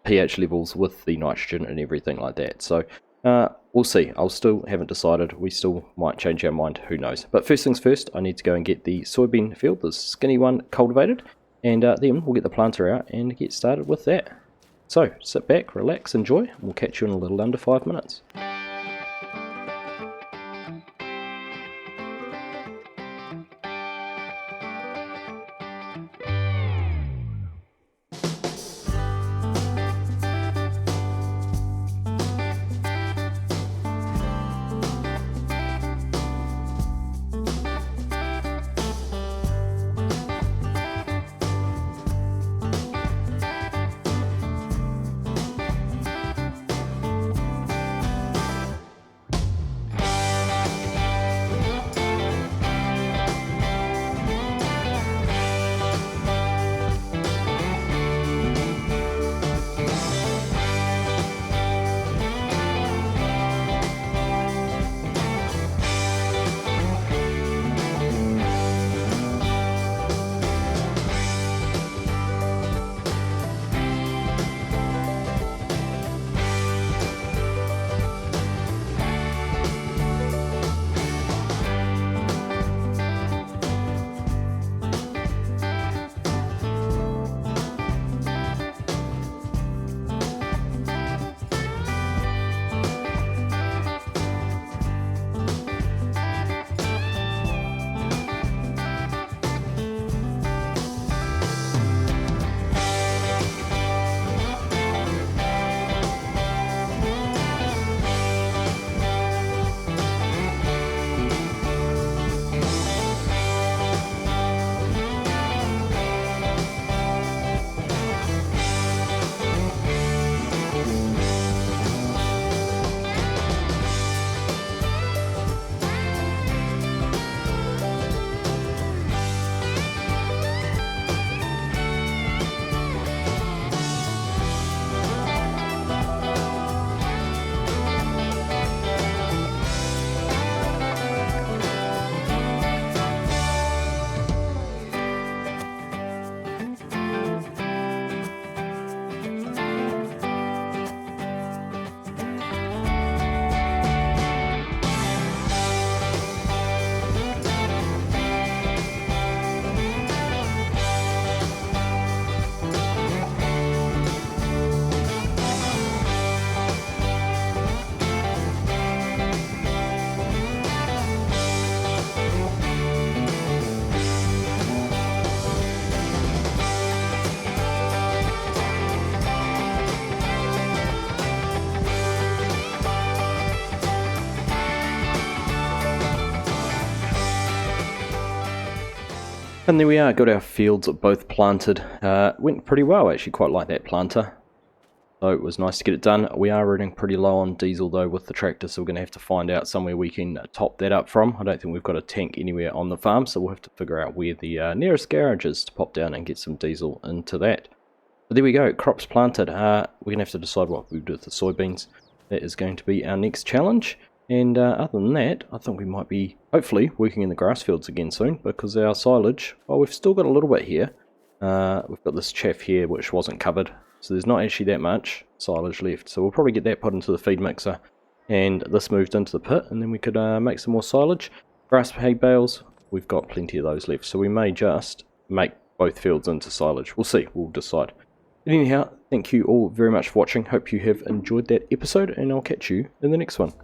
pH levels, with the nitrogen and everything like that. So We'll see. I'll still haven't decided. We still might change our mind. Who knows? But first things first, I need to go and get the soybean field, the skinny one, cultivated. And then we'll get the planter out and get started with that. So, sit back, relax, enjoy. And we'll catch you in a little under 5 minutes. And there we are, got our fields both planted. Went pretty well, actually, quite like that planter. So it was nice to get it done. We are running pretty low on diesel though with the tractor, so we're going to have to find out somewhere we can top that up from. I don't think we've got a tank anywhere on the farm, so we'll have to figure out where the nearest garage is to pop down and get some diesel into that. But there we go, crops planted. We're going to have to decide what we do with the soybeans. That is going to be our next challenge. And other than that, I think we might be, hopefully, working in the grass fields again soon, because our silage, well, we've still got a little bit here. We've got this chaff here, which wasn't covered, so there's not actually that much silage left. So we'll probably get that put into the feed mixer, and this moved into the pit, and then we could make some more silage. Grass hay bales, we've got plenty of those left, so we may just make both fields into silage. We'll see, we'll decide. But anyhow, thank you all very much for watching. Hope you have enjoyed that episode, and I'll catch you in the next one.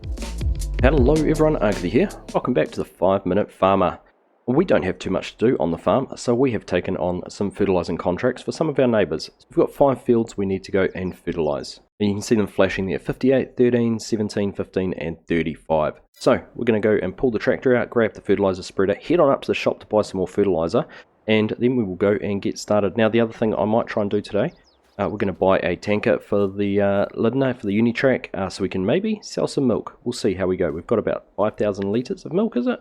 Hello everyone, Argsy here. Welcome back to the 5 Minute Farmer. We don't have too much to do on the farm, so we have taken on some fertilizing contracts for some of our neighbours. So we've got 5 fields we need to go and fertilize. And you can see them flashing there, 58, 13, 17, 15 and 35. So we're going to go and pull the tractor out, grab the fertilizer spreader, head on up to the shop to buy some more fertilizer, and then we will go and get started. Now the other thing I might try and do today, we're going to buy a tanker for the Lidner, for the Unitrack, so we can maybe sell some milk. We'll see how we go. We've got about 5,000 litres of milk, is it?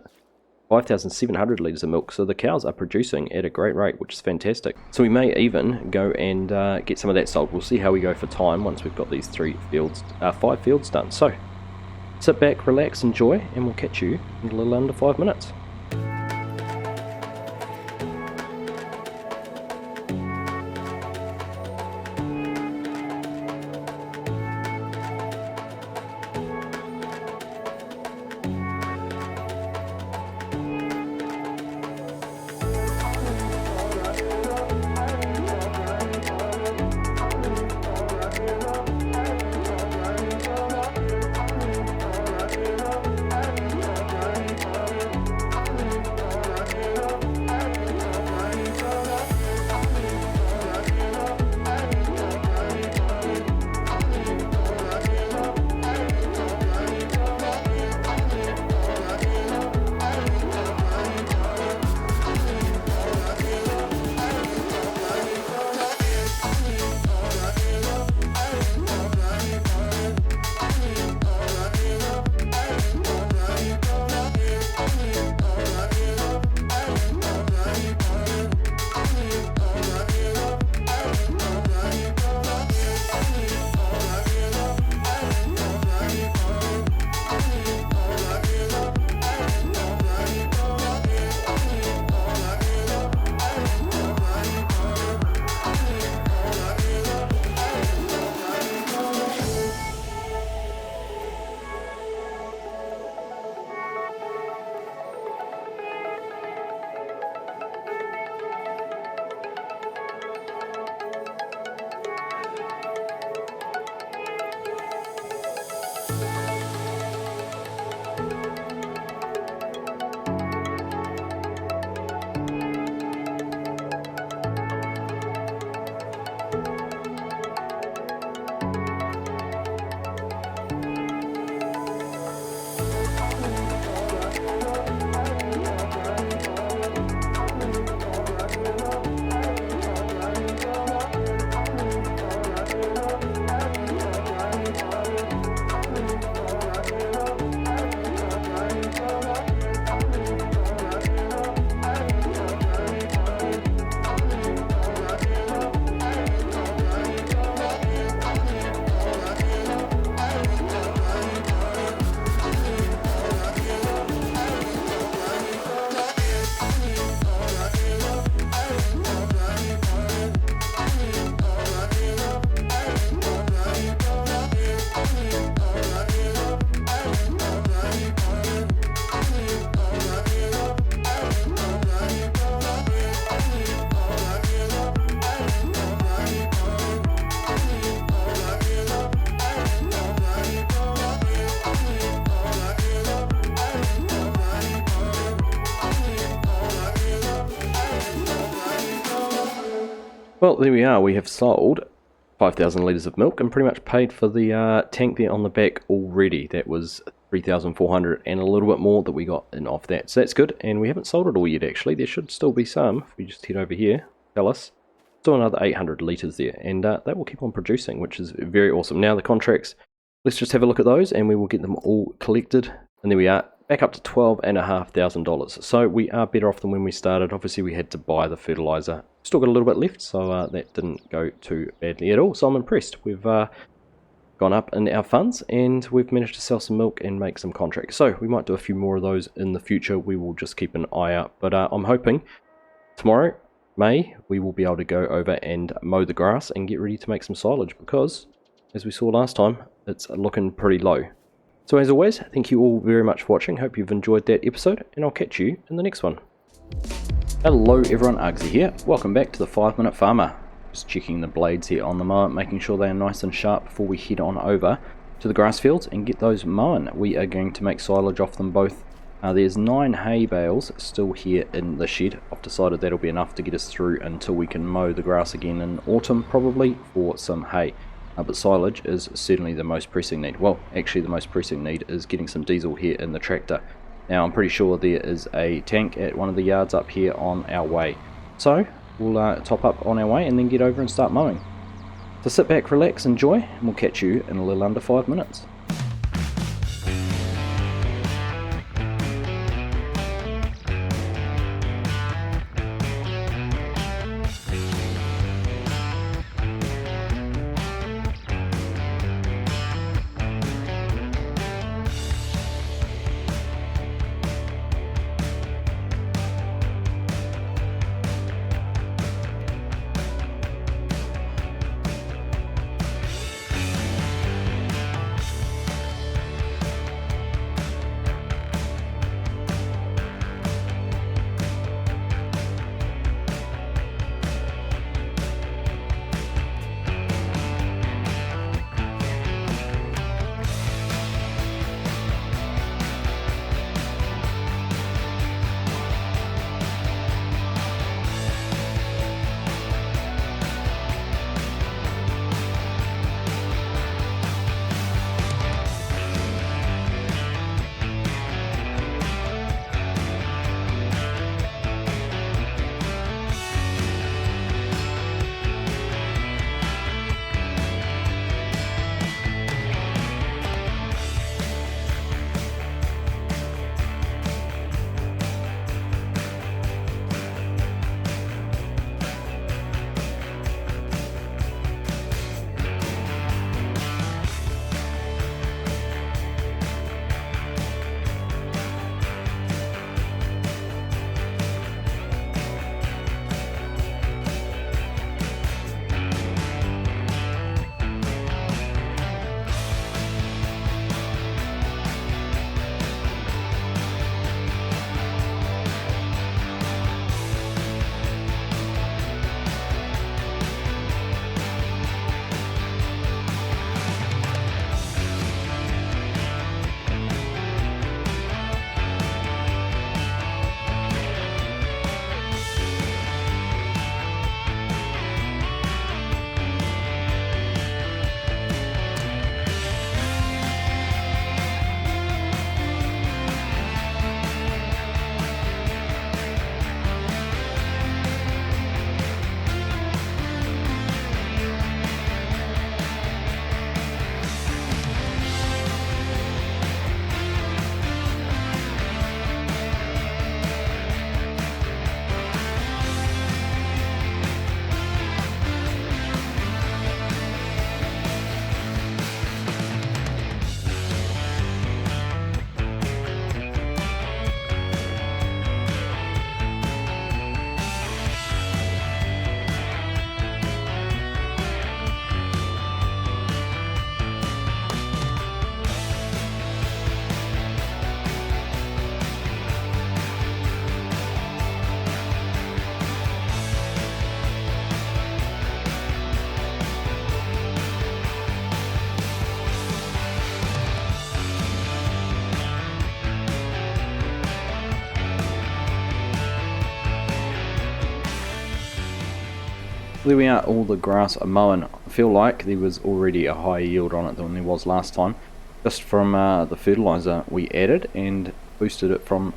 5,700 litres of milk, so the cows are producing at a great rate, which is fantastic. So we may even go and get some of that sold. We'll see how we go for time once we've got these 5 fields done. So sit back, relax, enjoy, and we'll catch you in a little under 5 minutes. Well, there we are. We have sold 5,000 litres of milk and pretty much paid for the tank there on the back already. That was 3,400 and a little bit more that we got in off that. So that's good, and we haven't sold it all yet actually. There should still be some. If we just head over here, tell us. Still another 800 litres there, and that will keep on producing, which is very awesome. Now the contracts, let's just have a look at those and we will get them all collected. And there we are, back up to $12,500. So we are better off than when we started. Obviously we had to buy the fertilizer. Still got a little bit left, so that didn't go too badly at all. So I'm impressed. We've gone up in our funds and we've managed to sell some milk and make some contracts. So we might do a few more of those in the future. We will just keep an eye out. But I'm hoping tomorrow, May, we will be able to go over and mow the grass and get ready to make some silage, because as we saw last time, it's looking pretty low. So as always, thank you all very much for watching. Hope you've enjoyed that episode, and I'll catch you in the next one. Hello everyone, Argsy here. Welcome back to the 5-Minute Farmer. Just checking the blades here on the mower, making sure they are nice and sharp before we head on over to the grass fields and get those mown. We are going to make silage off them both. There's 9 hay bales still here in the shed. I've decided that'll be enough to get us through until we can mow the grass again in autumn, probably, for some hay. But silage is certainly the most pressing need. Well, actually the most pressing need is getting some diesel here in the tractor. Now I'm pretty sure there is a tank at one of the yards up here on our way. So we'll top up on our way and then get over and start mowing. So sit back, relax, enjoy, and we'll catch you in a little under 5 minutes. There we are, all the grass are mowing. I feel like there was already a higher yield on it than there was last time, just from the fertilizer we added and boosted it from.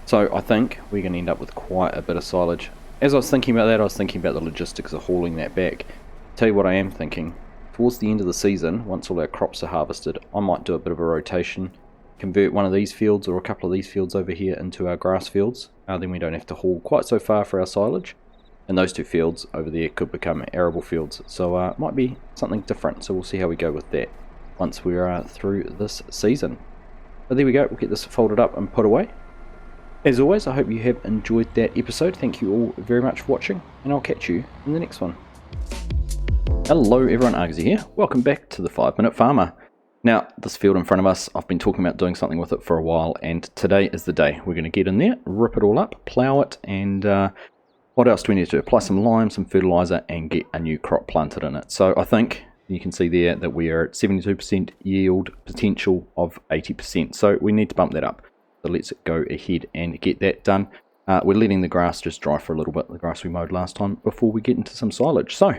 So I think we're going to end up with quite a bit of silage. As I was thinking about that, I was thinking about the logistics of hauling that back. Tell you what I am thinking. Towards the end of the season, once all our crops are harvested, I might do a bit of a rotation, convert one of these fields or a couple of these fields over here into our grass fields. Then we don't have to haul quite so far for our silage. And those two fields over there could become arable fields. So it might be something different. So we'll see how we go with that once we're through this season. But there we go. We'll get this folded up and put away. As always, I hope you have enjoyed that episode. Thank you all very much for watching, and I'll catch you in the next one. Hello everyone, Argsy here. Welcome back to the 5 Minute Farmer. Now, this field in front of us, I've been talking about doing something with it for a while, and today is the day. We're going to get in there, rip it all up, plough it, and what else do we need to do? Apply some lime, some fertilizer, and get a new crop planted in it. So I think you can see there that we are at 72% yield potential of 80%. So we need to bump that up. So let's go ahead and get that done. We're letting the grass just dry for a little bit, the grass we mowed last time, before we get into some silage. So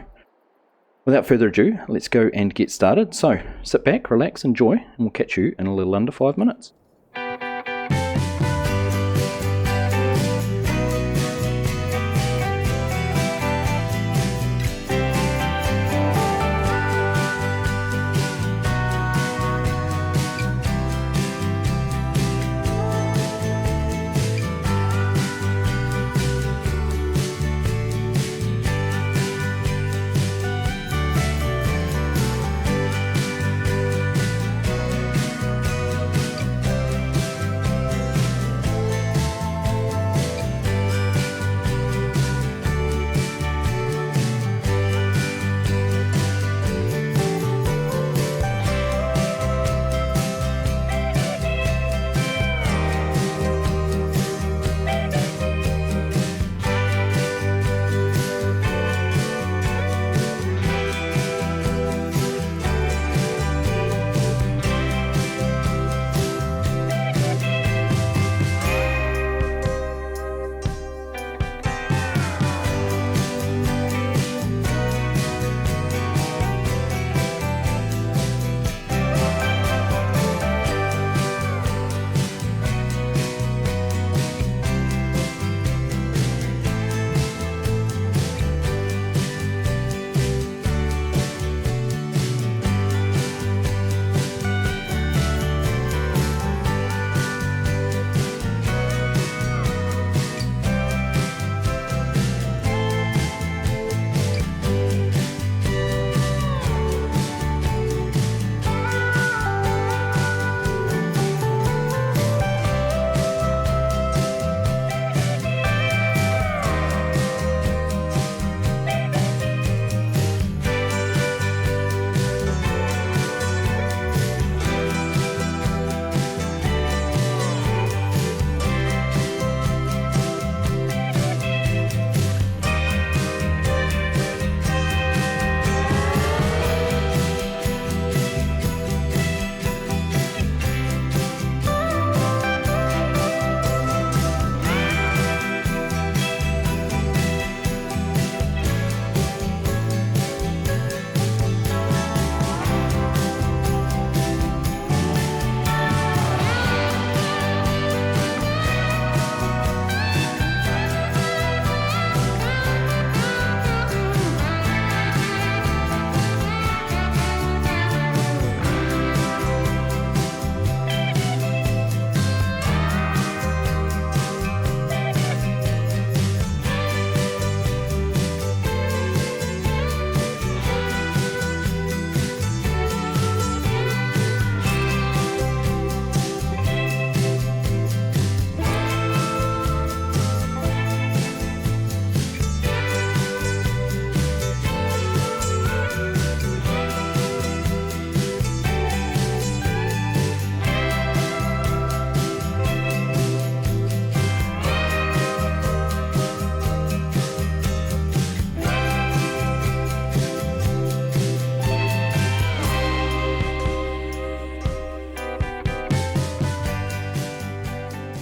without further ado, let's go and get started. So sit back, relax, enjoy, and we'll catch you in a little under 5 minutes.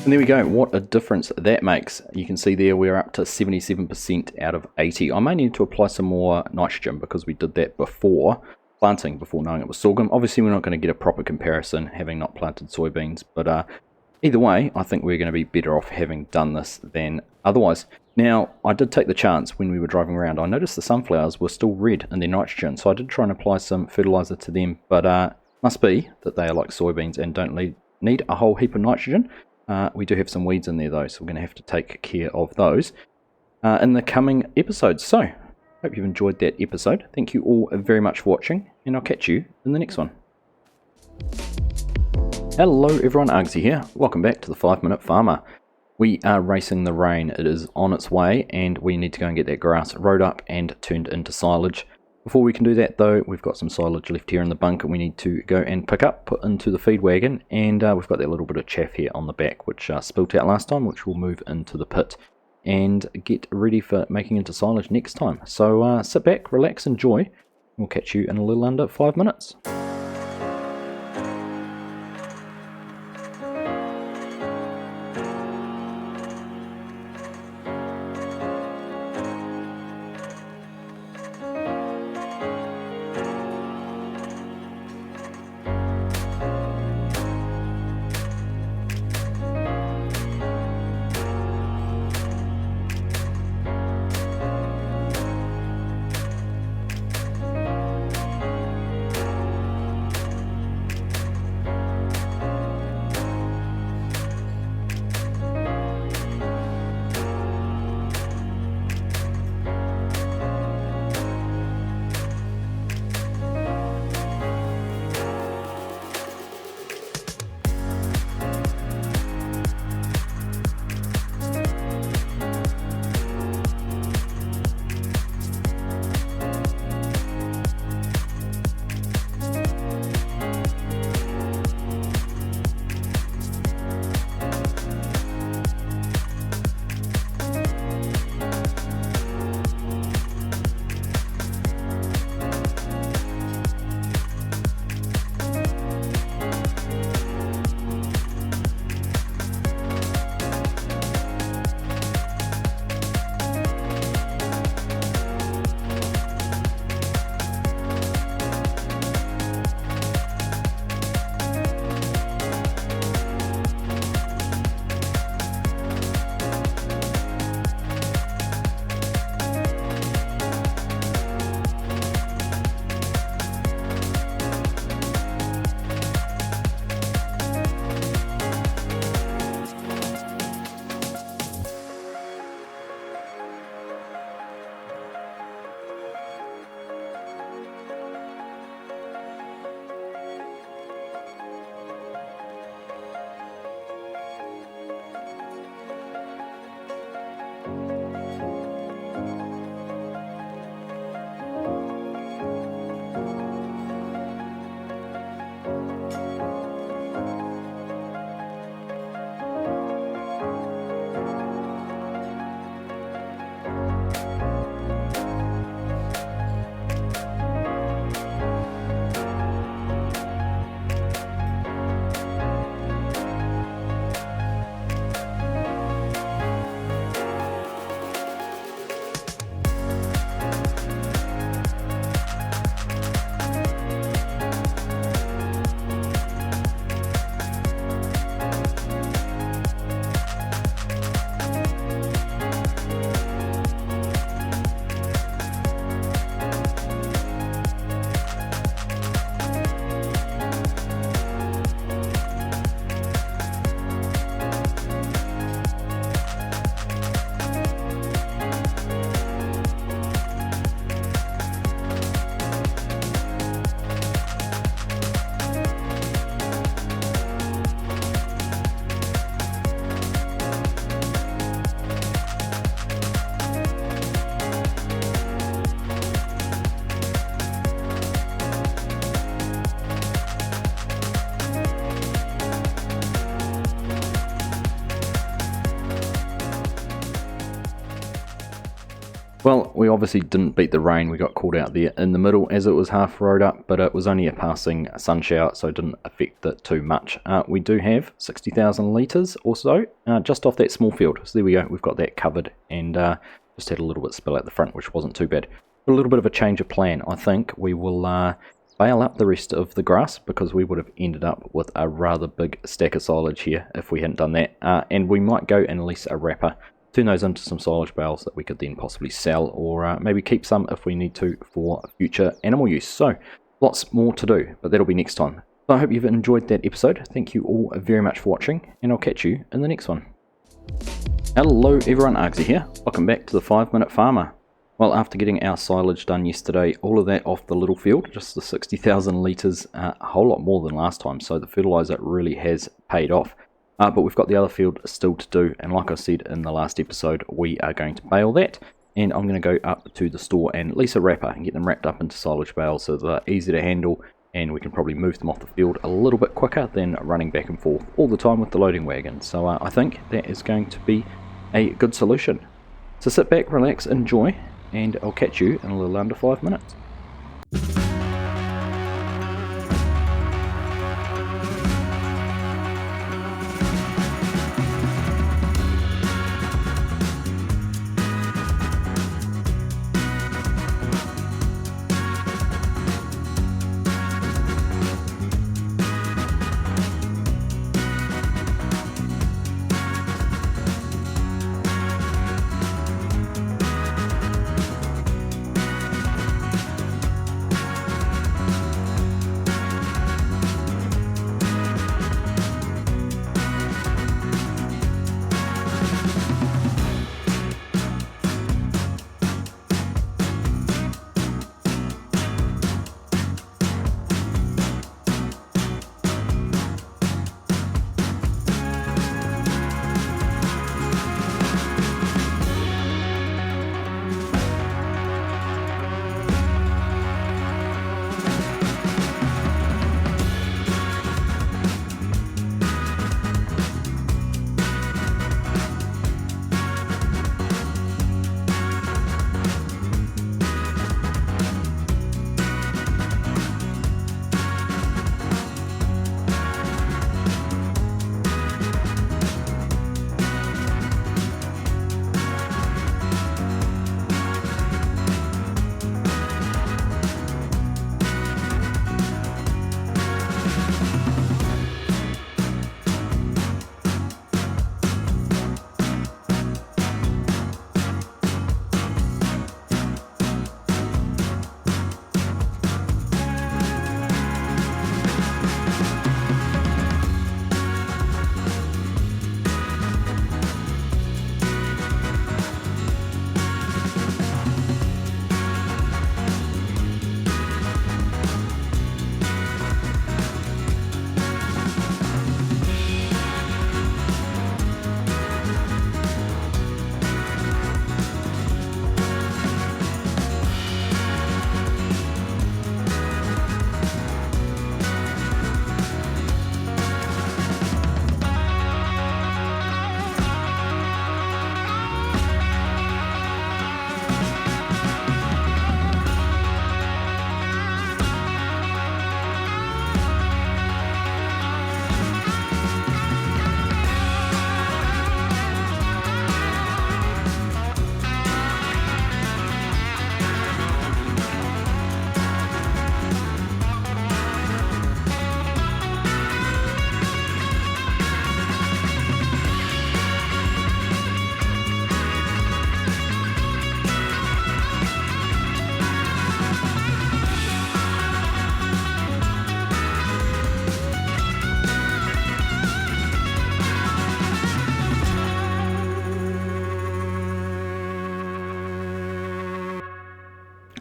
And there we go, what a difference that makes. You can see there we're up to 77% out of 80. I may need to apply some more nitrogen because we did that before planting, before knowing it was sorghum. Obviously we're not going to get a proper comparison having not planted soybeans, but either way I think we're going to be better off having done this than otherwise. Now I did take the chance when we were driving around. I noticed the sunflowers were still red in their nitrogen, so I did try and apply some fertilizer to them, but must be that they are like soybeans and don't need a whole heap of nitrogen. We do have some weeds in there though, so we're going to have to take care of those in the coming episodes. So, hope you've enjoyed that episode. Thank you all very much for watching, and I'll catch you in the next one. Hello everyone, Argsy here. Welcome back to the 5 Minute Farmer. We are racing the rain. It is on its way, and we need to go and get that grass rode up and turned into silage. Before we can do that though, we've got some silage left here in the bunker we need to go and pick up, put into the feed wagon, and we've got that little bit of chaff here on the back which spilt out last time, which we'll move into the pit and get ready for making into silage next time. So sit back, relax, enjoy, and we'll catch you in a little under 5 minutes. Well, we obviously didn't beat the rain. We got caught out there in the middle as it was half rode up, but it was only a passing sun shower, so it didn't affect it too much. We do have 60,000 litres or so just off that small field. So there we go, we've got that covered, and just had a little bit spill at the front, which wasn't too bad. A little bit of a change of plan. I think we will bale up the rest of the grass, because we would have ended up with a rather big stack of silage here if we hadn't done that. And we might go and lease a wrapper, turn those into some silage bales that we could then possibly sell, or maybe keep some if we need to for future animal use. So lots more to do, but that'll be next time. So I hope you've enjoyed that episode. Thank you all very much for watching, and I'll catch you in the next one. Hello everyone, Argsy here. Welcome back to the 5-Minute Farmer. Well, after getting our silage done yesterday, all of that off the little field, just the 60,000 litres, a whole lot more than last time, so the fertiliser really has paid off. But we've got the other field still to do, and like I said in the last episode, we are going to bale that, and I'm going to go up to the store and lease a wrapper and get them wrapped up into silage bales so they're easy to handle, and we can probably move them off the field a little bit quicker than running back and forth all the time with the loading wagon. So I think that is going to be a good solution. So sit back, relax, enjoy, and I'll catch you in a little under 5 minutes.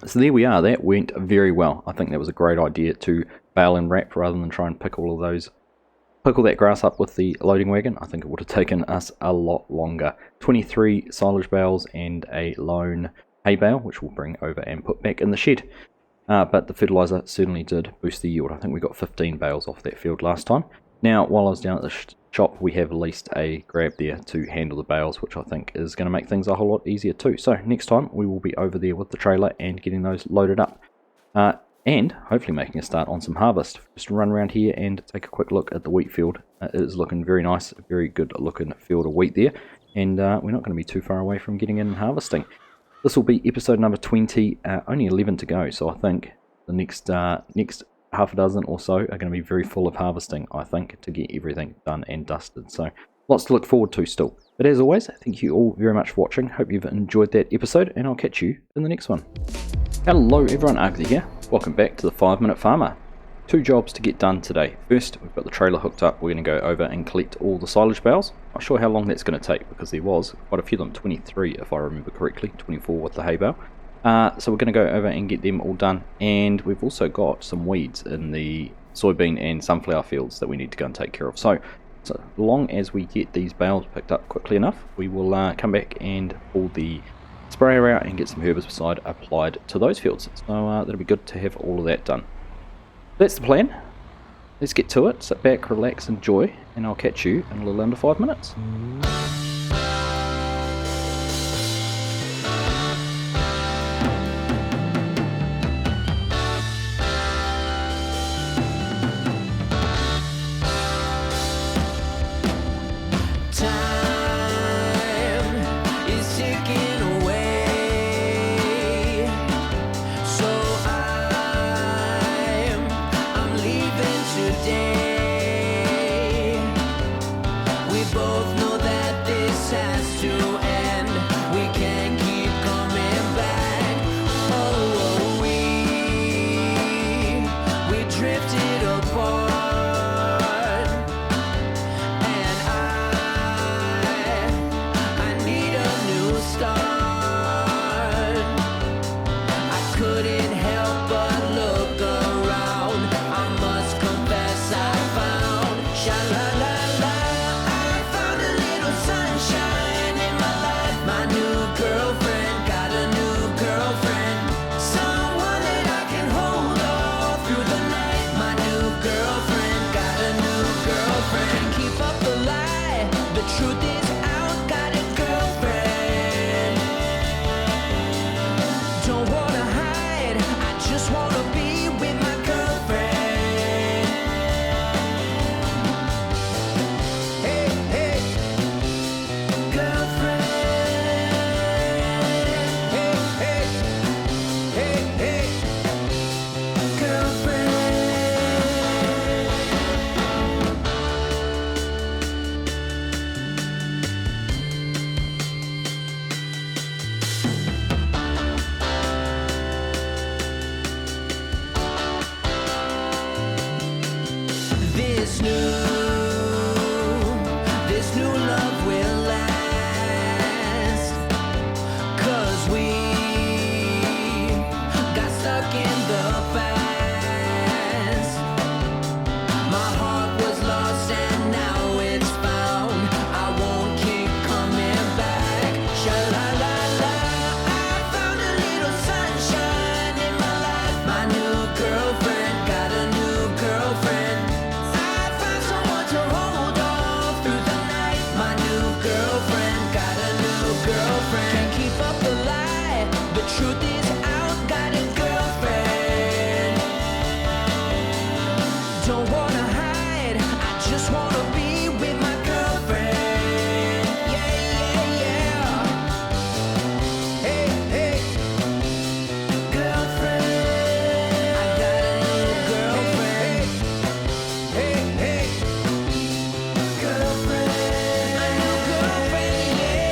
So there we are, that went very well. I think that was a great idea to bale and wrap rather than try and pick all that grass up with the loading wagon. I think it would have taken us a lot longer. 23 silage bales and a lone hay bale, which we'll bring over and put back in the shed. But the fertiliser certainly did boost the yield. I think we got 15 bales off that field last time. Now, while I was down at the shop, we have leased a grab there to handle the bales, which I think is going to make things a whole lot easier too. So next time we will be over there with the trailer and getting those loaded up. And hopefully making a start on some harvest. Just run around here and take a quick look at the wheat field. It is looking very nice, a very good looking field of wheat there. And we're not going to be too far away from getting in and harvesting. This will be episode number 20, only 11 to go, so I think the next half a dozen or so are going to be very full of harvesting, I think, to get everything done and dusted. So lots to look forward to still. But as always, thank you all very much for watching. Hope you've enjoyed that episode, and I'll catch you in the next one. Hello everyone, Argsy here. Welcome back to the 5 Minute Farmer. 2 jobs to get done today. First, we've got the trailer hooked up. We're going to go over and collect all the silage bales. Not sure how long that's going to take because there was quite a few of them, 23 if I remember correctly, 24 with the hay bale. So we're going to go over and get them all done. And we've also got some weeds in the soybean and sunflower fields that we need to go and take care of. So long as we get these bales picked up quickly enough, we will come back and pull the sprayer out and get some herbicide applied to those fields. So that'll be good to have all of that done. That's the plan. Let's get to it. Sit back, relax, enjoy, and I'll catch you in a little under 5 minutes. This new love will last, 'cause we got stuck in the past. My heart was lost and now it's found. I won't keep coming back. Sha-la-la-la, I found a little sunshine in my life. My new girlfriend got a new girlfriend. I found someone to hold on through the night. My new girlfriend got a new girlfriend. Can't keep up the lie, the truth is out. Got a girlfriend. Don't wanna hide, I just wanna be with my girlfriend. Yeah, yeah, yeah. Hey, hey, girlfriend. I got a new girlfriend. Hey, hey, girlfriend. A new girlfriend, yeah.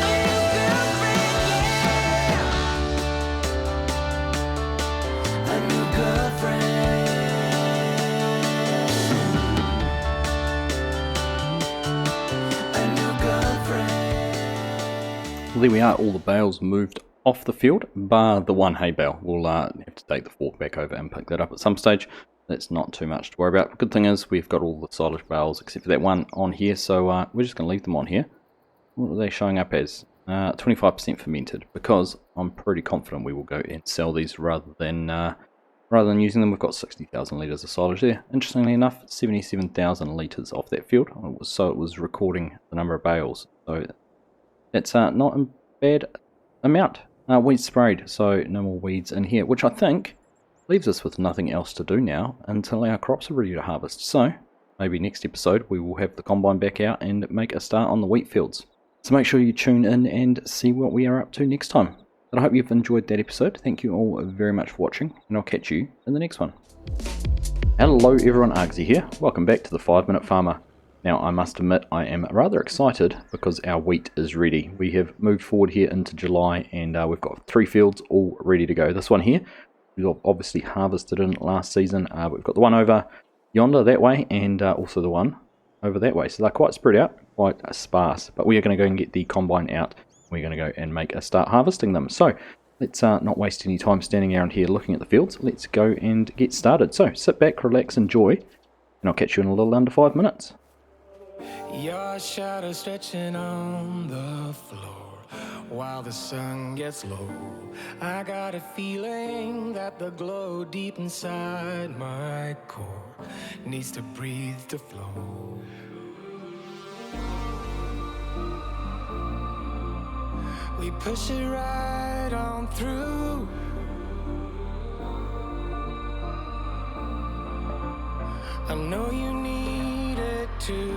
A new girlfriend, yeah. A new girlfriend. A new girlfriend. Well, there we are, all the bales moved off the field, bar the one hay bale. We'll have to take the fork back over and pick that up at some stage. That's not too much to worry about. The good thing is we've got all the silage bales except for that one on here, so we're just going to leave them on here. What are they showing up as? 25% fermented, because I'm pretty confident we will go and sell these rather than Rather than using them, we've got 60,000 litres of silage there. Interestingly enough, 77,000 litres off that field, so it was recording the number of bales. So that's not a bad amount. Weeds sprayed, so no more weeds in here, which I think leaves us with nothing else to do now until our crops are ready to harvest. So maybe next episode we will have the combine back out and make a start on the wheat fields. So make sure you tune in and see what we are up to next time. But I hope you've enjoyed that episode. Thank you all very much for watching, and I'll catch you in the next one. Hello everyone, Argsy here. Welcome back to the 5-Minute Farmer. Now I must admit I am rather excited because our wheat is ready. We have moved forward here into July and we've got 3 fields all ready to go. This one here, we've obviously harvested in last season. We've got the one over yonder that way and also the one over that way. So they're quite spread out, quite sparse. But we are going to go and get the combine out. We're going to go and make a start harvesting them. So let's not waste any time standing around here looking at the fields. Let's go and get started. So sit back, relax, enjoy, and I'll catch you in a little under 5 minutes. Your shadow stretching on the floor while the sun gets low. I got a feeling that the glow deep inside my core needs to breathe to flow. We push it right on through. I know you need it too,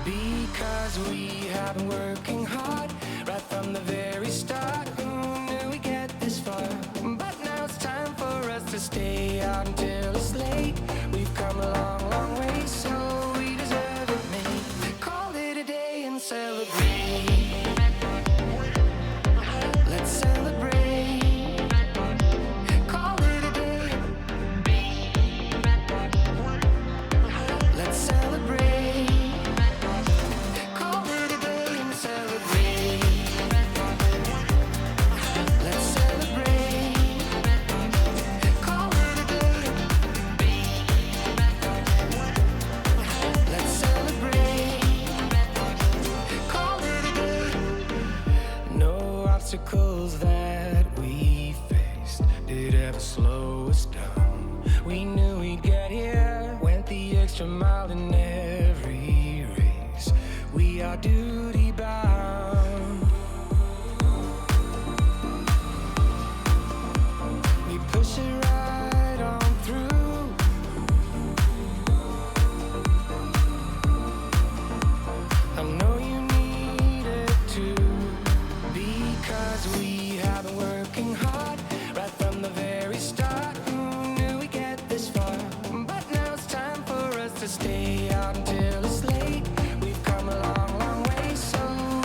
because we have been working hard right from the very start. Who knew we'd get this far? But now it's time for us to stay out until it's late. We've come a long, long way, so we deserve it, mate. Call it a day and celebrate. Let's celebrate. Call it a day. Let's celebrate. Call it a day and celebrate. Let's celebrate. Call it a day. Let's celebrate. Call it a day. No obstacles that we faced did ever slow us down. We knew we'd get here, went the extra mile in every race. We are duty bound. We push it right on through. I know you need it too, because we have been working hard right from the very start. Who knew we'd get this far? But now it's time for us to stay out until it's late. We've come a long, long way, so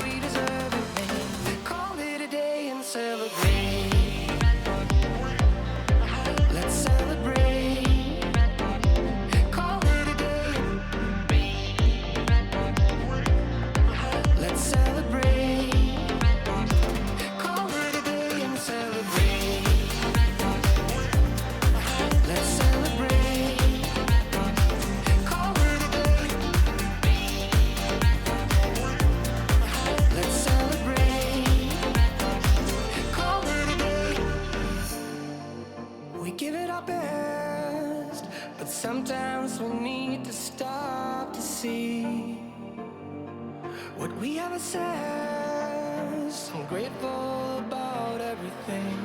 we deserve it, mate. Call it a day and celebrate. Let's celebrate. Call it a day. Let's celebrate. Call it a day and celebrate. Let's celebrate. Call it a day. Let's celebrate. Call it a day. We give it our best, but sometimes we need to stop to see what we have assessed. I'm grateful about everything,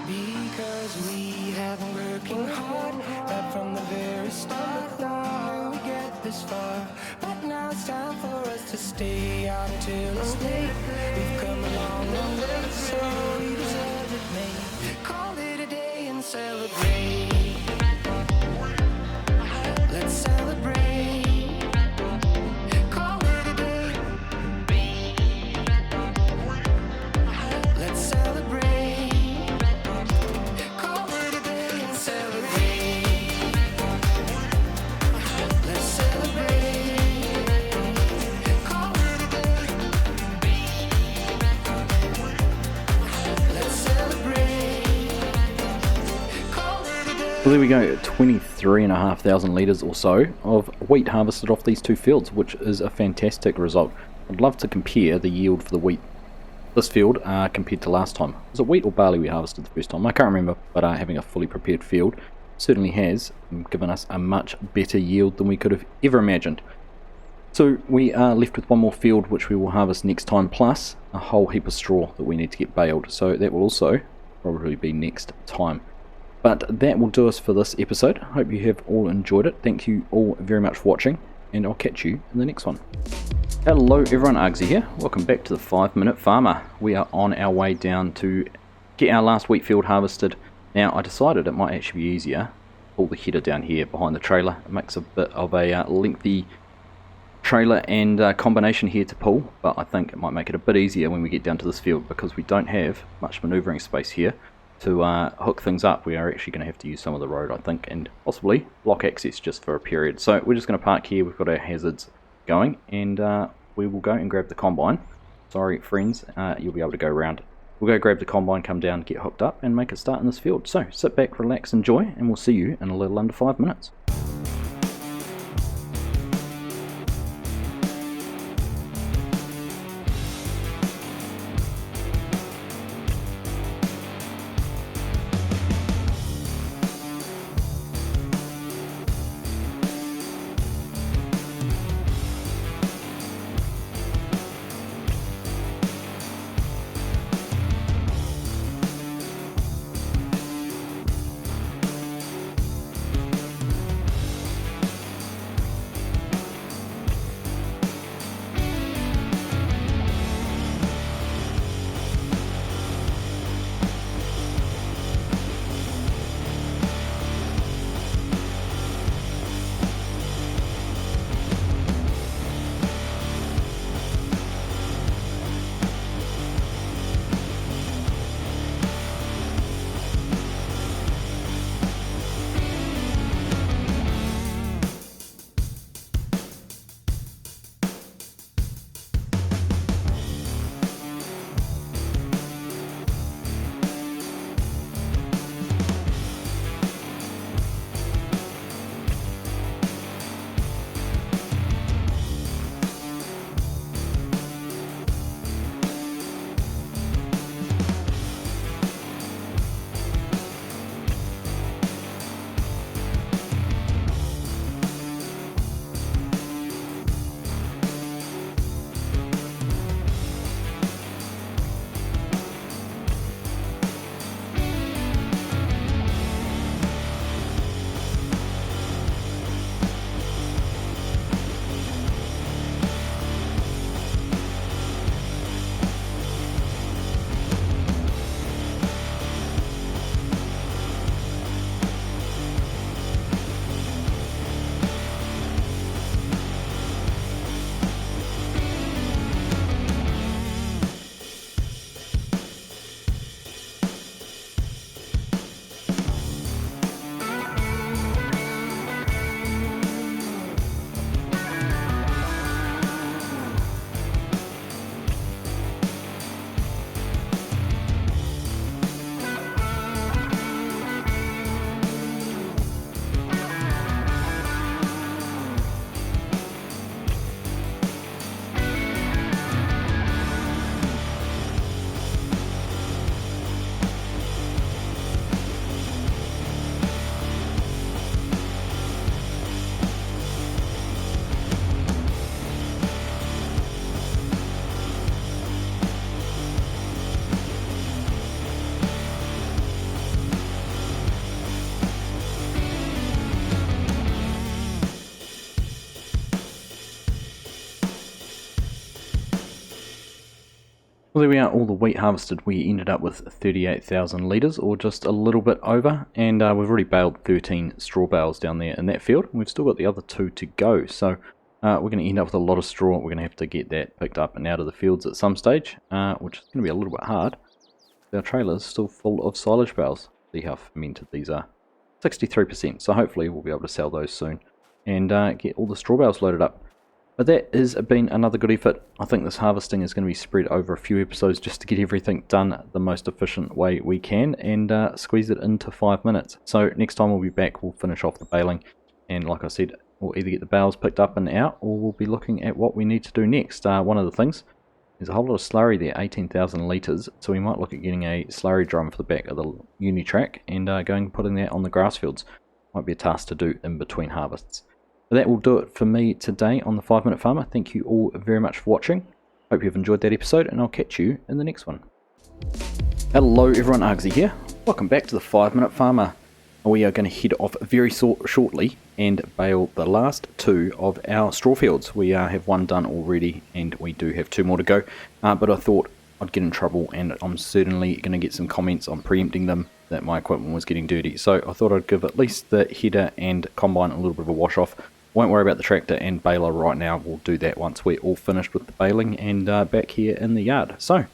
because we have been working hard right from the very start. Now we get this far, but now it's time for us to stay out until it's late. We've come a long, long way, so we deserve it, mate. Call it a day and celebrate. Let's celebrate. Call it a day. Let's celebrate. Call it a day and celebrate. Let's celebrate. Call it a day. Let's celebrate. Call it a day. Well, there we go, 23,500 litres or so of wheat harvested off these 2 fields, which is a fantastic result. I'd love to compare the yield for the wheat this field compared to last time. Was it wheat or barley we harvested the first time? I can't remember, but having a fully prepared field certainly has given us a much better yield than we could have ever imagined. So we are left with one more field which we will harvest next time, plus a whole heap of straw that we need to get baled, so that will also probably be next time. But that will do us for this episode. Hope you have all enjoyed it. Thank you all very much for watching, and I'll catch you in the next one. Hello everyone, Argsy here. Welcome back to the 5 Minute Farmer. We are on our way down to get our last wheat field harvested. Now I decided it might actually be easier to pull the header down here behind the trailer. It makes a bit of a lengthy trailer and combination here to pull, but I think it might make it a bit easier when we get down to this field because we don't have much manoeuvring space here to hook things up. We are actually going to have to use some of the road, I think, and possibly block access just for a period. So we're just going to park here. We've got our hazards going, and we will go and grab the combine. Sorry friends, you'll be able to go around. We'll go grab the combine, come down, get hooked up and make a start in this field. So sit back, relax, enjoy, and we'll see you in a little under 5 minutes. Well, there we are, all the wheat harvested. We ended up with 38,000 litres, or just a little bit over, and we've already baled 13 straw bales down there in that field. We've still got the other 2 to go, so we're going to end up with a lot of straw. We're going to have to get that picked up and out of the fields at some stage, which is going to be a little bit hard. Our trailer is still full of silage bales. See how fermented these are. 63%, so hopefully we'll be able to sell those soon and get all the straw bales loaded up. But that has been another good effort. I think this harvesting is going to be spread over a few episodes just to get everything done the most efficient way we can and squeeze it into 5 minutes. So next time we'll be back, we'll finish off the baling, and like I said, we'll either get the bales picked up and out, or we'll be looking at what we need to do next. One of the things, there's a whole lot of slurry there, 18,000 litres, so we might look at getting a slurry drum for the back of the uni track and going and putting that on the grass fields. might be a task to do in between harvests. But that will do it for me today on the 5 Minute Farmer. Thank you all very much for watching. Hope you've enjoyed that episode, and I'll catch you in the next one. Hello everyone, Argsy here. Welcome back to the 5 Minute Farmer. We are going to head off very shortly and bale the last 2 of our straw fields. We have 1 done already, and we do have 2 more to go. But I thought I'd get in trouble, and I'm certainly going to get some comments on preempting them that my equipment was getting dirty. So I thought I'd give at least the header and combine a little bit of a wash off. Won't worry about the tractor and baler right now. We'll do that once we're all finished with the baling and back here in the yard. So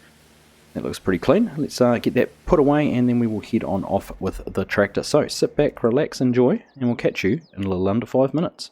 that looks pretty clean. Let's get that put away, and then we will head on off with the tractor. So sit back, relax, enjoy, and we'll catch you in a little under 5 minutes.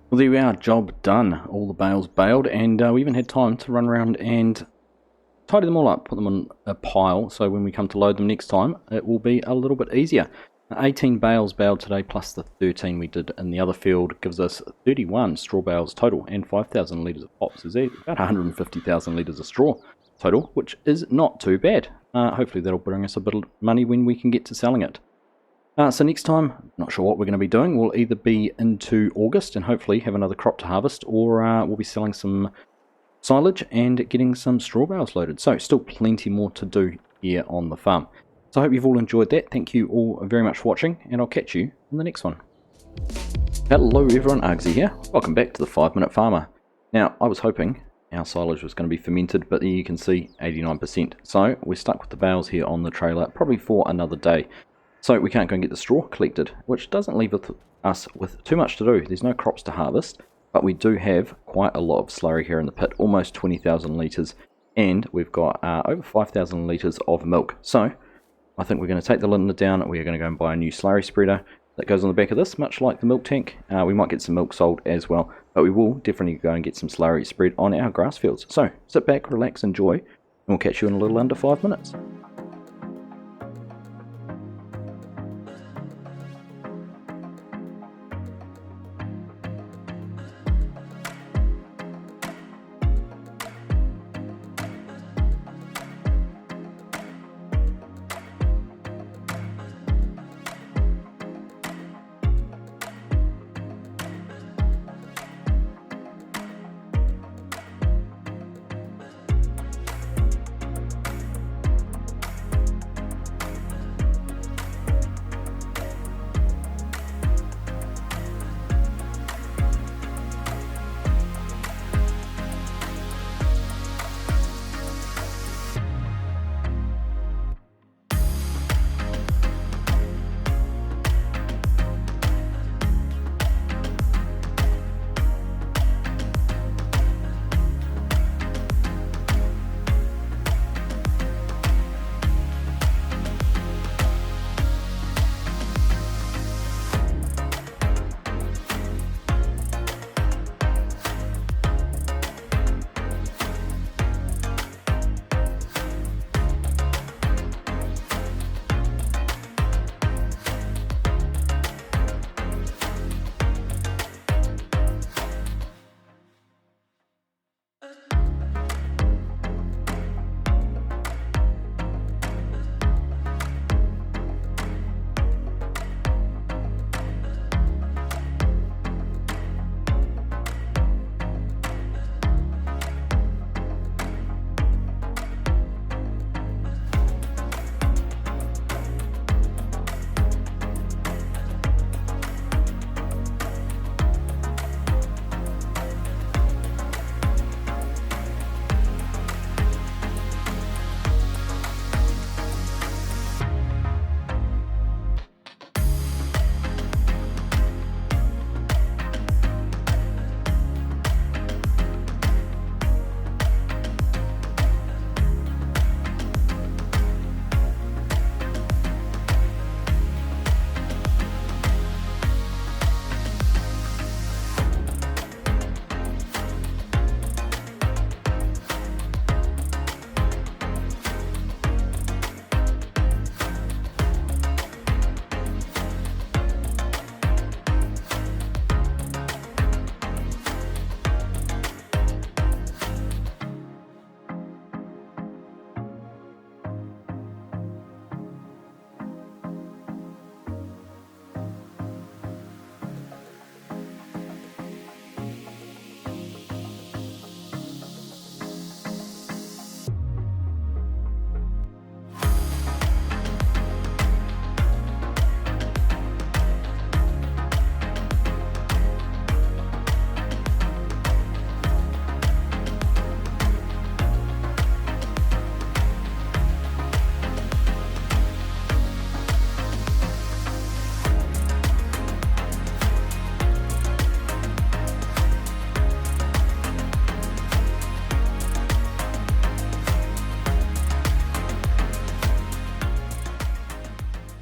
Well, there we are, job done. All the bales baled, and we even had time to run around and tidy them all up, put them on a pile, so when we come to load them next time, it will be a little bit easier. 18 bales baled today, plus the 13 we did in the other field, gives us 31 straw bales total, and 5,000 litres of hops. Is about 150,000 litres of straw total, which is not too bad. Hopefully that'll bring us a bit of money when we can get to selling it. So next time, not sure what we're going to be doing. We'll either be into August and hopefully have another crop to harvest, or we'll be selling some silage and getting some straw bales loaded. So still plenty more to do here on the farm. So I hope you've all enjoyed that. Thank you all very much for watching, and I'll catch you in the next one. Hello everyone, Argsy here. Welcome back to the 5-Minute Farmer. Now, I was hoping our silage was going to be fermented, but there you can see 89%. So we're stuck with the bales here on the trailer, probably for another day. So we can't go and get the straw collected, which doesn't leave us with too much to do. There's no crops to harvest, but we do have quite a lot of slurry here in the pit, almost 20,000 litres, and we've got over 5,000 litres of milk. So I think we're going to take the lintner down. We're going to go and buy a new slurry spreader that goes on the back of this, much like the milk tank. We might get some milk sold as well, but we will definitely go and get some slurry spread on our grass fields. So sit back, relax, enjoy, and we'll catch you in a little under 5 minutes.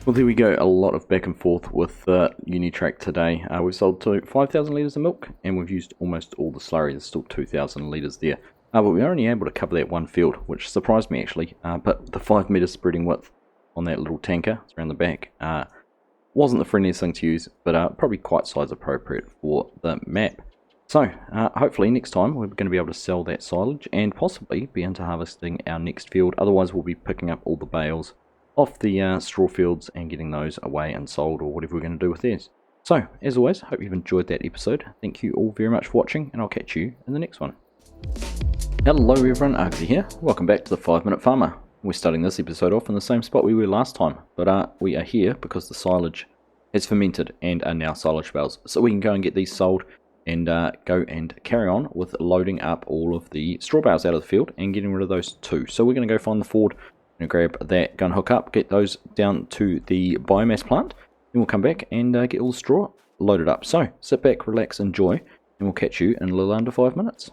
Well, there we go, a lot of back and forth with Unitrack today. We've sold to 5,000 litres of milk, and we've used almost all the slurry. There's still 2,000 litres there. But we were only able to cover that one field, which surprised me actually. But the 5 metre spreading width on that little tanker around the back wasn't the friendliest thing to use, but probably quite size appropriate for the map. So, hopefully next time we're going to be able to sell that silage and possibly be into harvesting our next field. Otherwise we'll be picking up all the bales off the straw fields and getting those away and sold, or whatever we're going to do with theirs. So, as always, hope you've enjoyed that episode. Thank you all very much for watching, and I'll catch you in the next one. Hello everyone, Argsy here. Welcome back to the 5-Minute Farmer. We're starting this episode off in the same spot we were last time, but we are here because the silage has fermented and are now silage bales. So we can go and get these sold and go and carry on with loading up all of the straw bales out of the field and getting rid of those too. So we're going to go find the Ford and grab that, go and hook up, get those down to the biomass plant, then we'll come back and get all the straw loaded up. So sit back, relax, enjoy, and we'll catch you in a little under 5 minutes.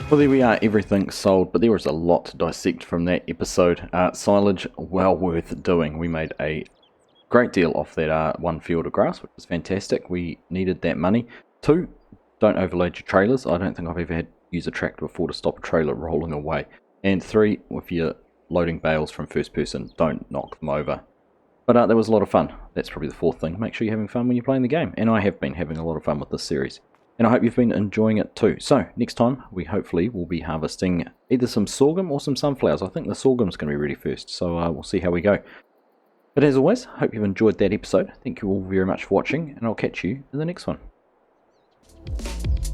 Well, there we are, everything sold, but there was a lot to dissect from that episode. Silage, well worth doing. We made a great deal off that one field of grass, which was fantastic. We needed that money. 2, don't overload your trailers. I don't think I've ever had to use a tractor before to stop a trailer rolling away. And 3, if you're loading bales from first person, don't knock them over. But that was a lot of fun. That's probably the 4th thing. Make sure you're having fun when you're playing the game. And I have been having a lot of fun with this series. And I hope you've been enjoying it too. So, next time, we hopefully will be harvesting either some sorghum or some sunflowers. I think the sorghum's going to be ready first, so we'll see how we go. But as always, hope you've enjoyed that episode. Thank you all very much for watching, and I'll catch you in the next one.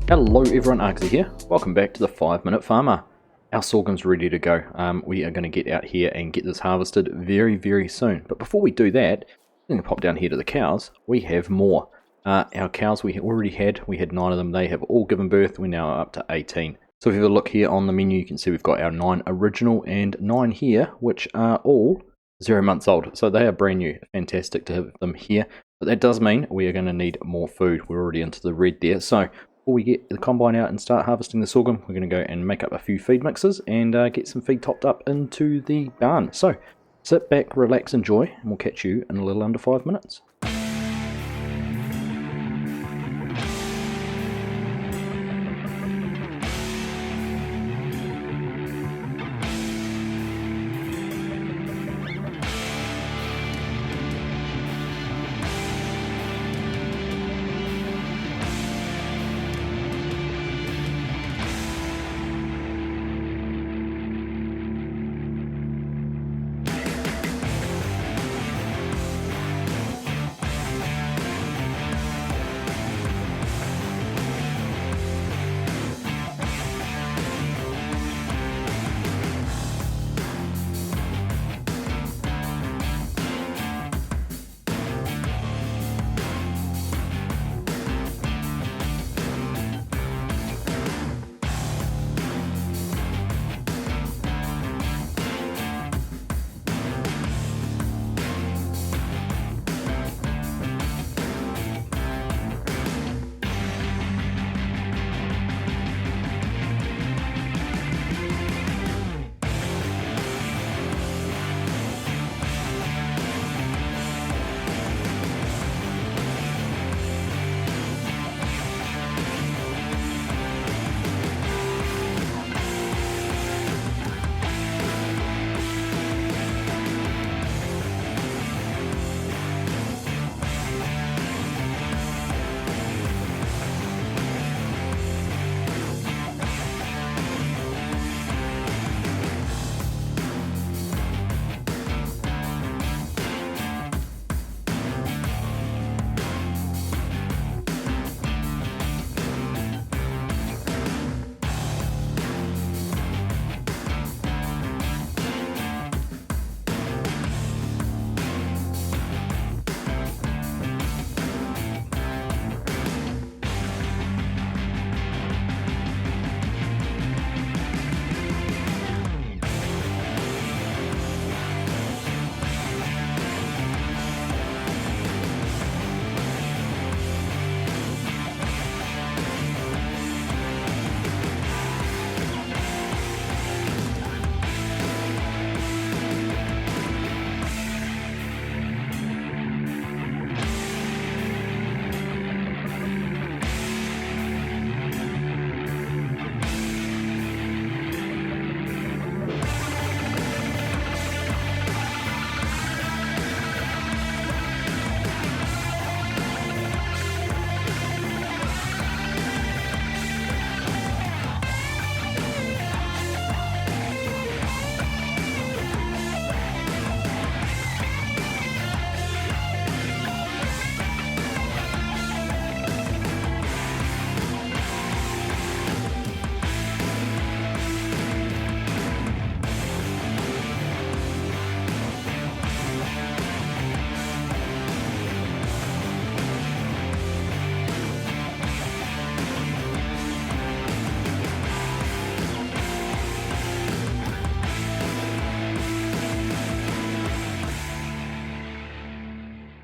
Hello everyone, Argsy here. Welcome back to the 5 Minute Farmer. Our sorghum's ready to go. We are going to get out here and get this harvested very, very soon. But before we do that, I'm going to pop down here to the cows. We have more. Our cows we already had 9 of them. They have all given birth. We're now up to 18. So if you have a look here on the menu, you can see we've got our 9 original and 9 here, which are all 0 months old. So they are brand new. Fantastic to have them here. But that does mean we are going to need more food. We're already into the red there. So before we get the combine out and start harvesting the sorghum, we're going to go and make up a few feed mixes and get some feed topped up into the barn. So sit back, relax, enjoy, and we'll catch you in a little under 5 minutes.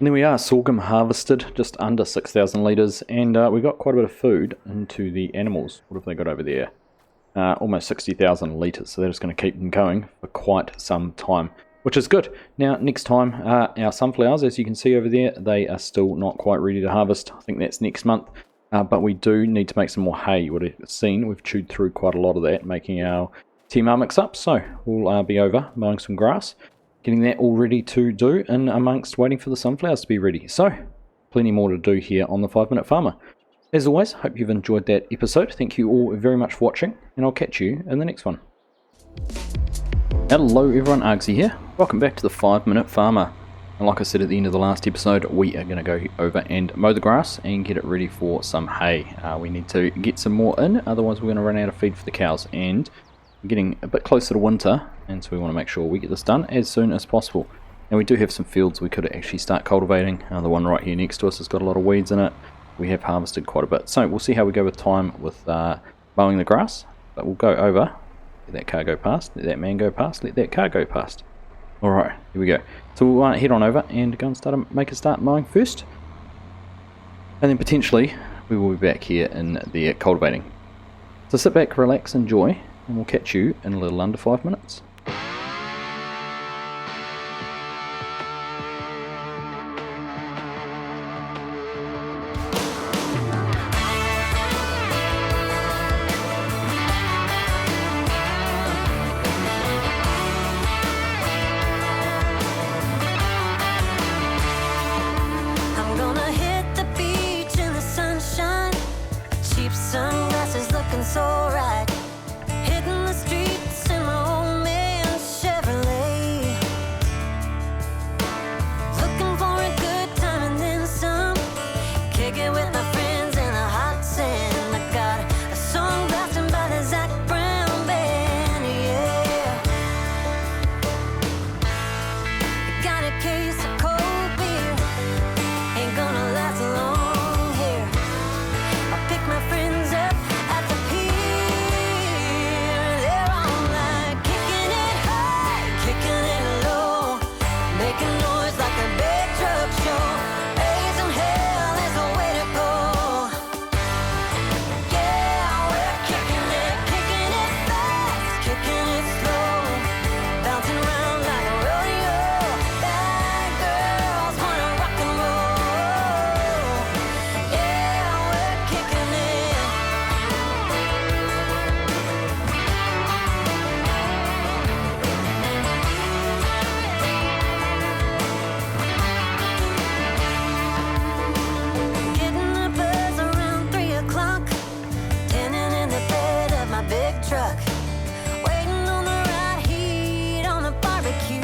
And there we are, sorghum harvested, just under 6,000 litres, and we got quite a bit of food into the animals. What have they got over there? Almost 60,000 litres, so they're just going to keep them going for quite some time, which is good. Now, next time, our sunflowers, as you can see over there, they are still not quite ready to harvest. I think that's next month, but we do need to make some more hay. You would have seen we've chewed through quite a lot of that, making our TMR mix-up, so we'll be over mowing some grass, getting that all ready to do, and amongst waiting for the sunflowers to be ready. So, plenty more to do here on the 5 Minute Farmer. As always, hope you've enjoyed that episode. Thank you all very much for watching, and I'll catch you in the next one. Hello everyone, Argsy here. Welcome back to the 5 Minute Farmer. And like I said at the end of the last episode, we are going to go over and mow the grass and get it ready for some hay. We need to get some more in, otherwise we're going to run out of feed for the cows. And we're getting a bit closer to winter, and so we want to make sure we get this done as soon as possible. And we do have some fields we could actually start cultivating. The one right here next to us has got a lot of weeds in it. We have harvested quite a bit. So we'll see how we go with time with mowing the grass. But we'll go over, let that car go past, let that man go past, let that car go past. Alright, here we go. So we'll head on over and go and make a start mowing first. And then potentially we will be back here in the cultivating. So sit back, relax, enjoy, and we'll catch you in a little under 5 minutes. I'm gonna hit the beach in the sunshine. Cheap sunglasses looking so right. Hitting the streets in my old man Chevrolet. Looking for a good time and then some. Kick it with my friends in the hot sand. I got a song blasting by the Zac Brown band, yeah. Got a case of cold beer. Ain't gonna last long here. I'll pick my friends up at the pier. They're all like kicking it high, kicking it low, making noise like a big truck show. Raising hell is the way to go. Yeah, we're kicking it fast, kicking it slow, bouncing around like a rodeo. Bad girls wanna rock and roll. Yeah, we're kicking it. Getting the buzz around 3 o'clock, tanning in the bed of my big truck, waiting on the right heat on the barbecue.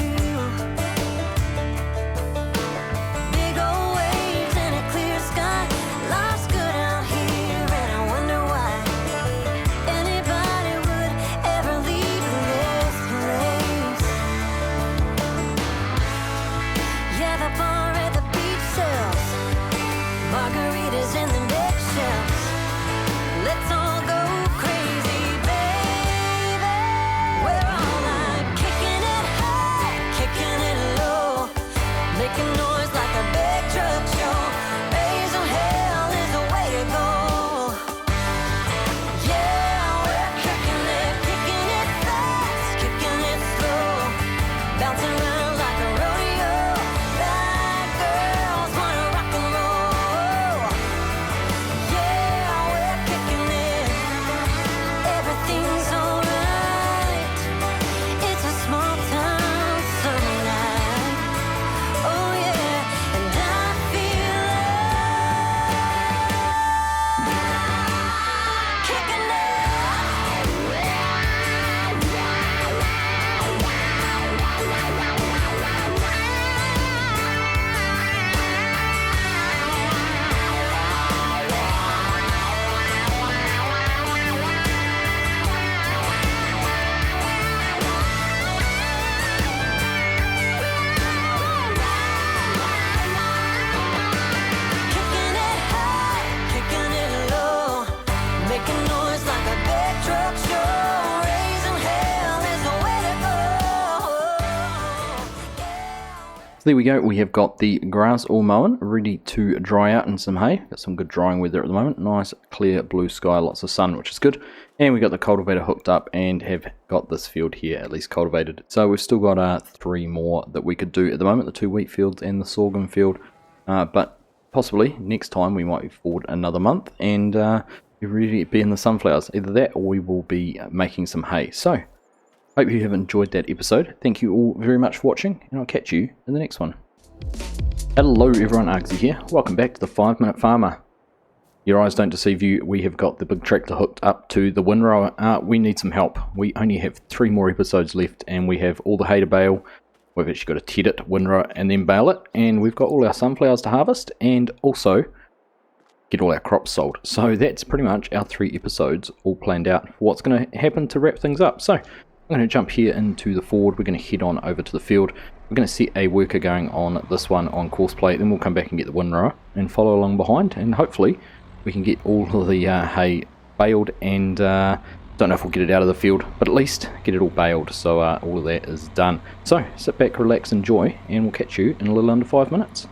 Big old waves and a clear sky, life's good out here and I wonder why anybody would ever leave this place. Yeah, the bar at the beach sells margaritas in the big shelves. Let's all go crazy, baby. We're all like kicking it high, kicking it low, making noise like a big truck show. Raising hell is the way to go. Yeah, we're kicking it fast, kicking it slow, bouncing around like a rodeo. Bad girls wanna rock and roll. Yeah, we're kicking it. Everything's alright. It's a small town summer night. Oh yeah, and I feel like kicking Kicking it high, kicking it low, making noise like a big truck show. Raising hell is the way to go. So there we go, we have got the grass all mown, ready to dry out in some hay. Got some good drying weather at the moment, nice clear blue sky, lots of sun, which is good. And we got the cultivator hooked up and have got this field here at least cultivated. So we've still got 3 more that we could do at the moment, the 2 wheat fields and the sorghum field. But possibly next time we might be forward another month and be ready to be in the sunflowers. Either that or we will be making some hay. So hope you have enjoyed that episode. Thank you all very much for watching, and I'll catch you in the next one. Hello everyone, Argsy here. Welcome back to the 5 Minute Farmer. Your eyes don't deceive you, we have got the big tractor hooked up to the windrower. We need some help. We only have 3 more episodes left and we have all the hay to bale. We've actually got to ted it, windrow and then bale it. And we've got all our sunflowers to harvest and also get all our crops sold. So that's pretty much our 3 episodes all planned out for what's going to happen to wrap things up. So I'm going to jump here into the forward. We're going to head on over to the field. We're going to set a worker going on this one on course plate. Then we'll come back and get the windrower and follow along behind. And hopefully we can get all of the hay baled and Don't know if we'll get it out of the field, but at least get it all baled, so all of that is done. So sit back, relax, enjoy, and we'll catch you in a little under 5 minutes.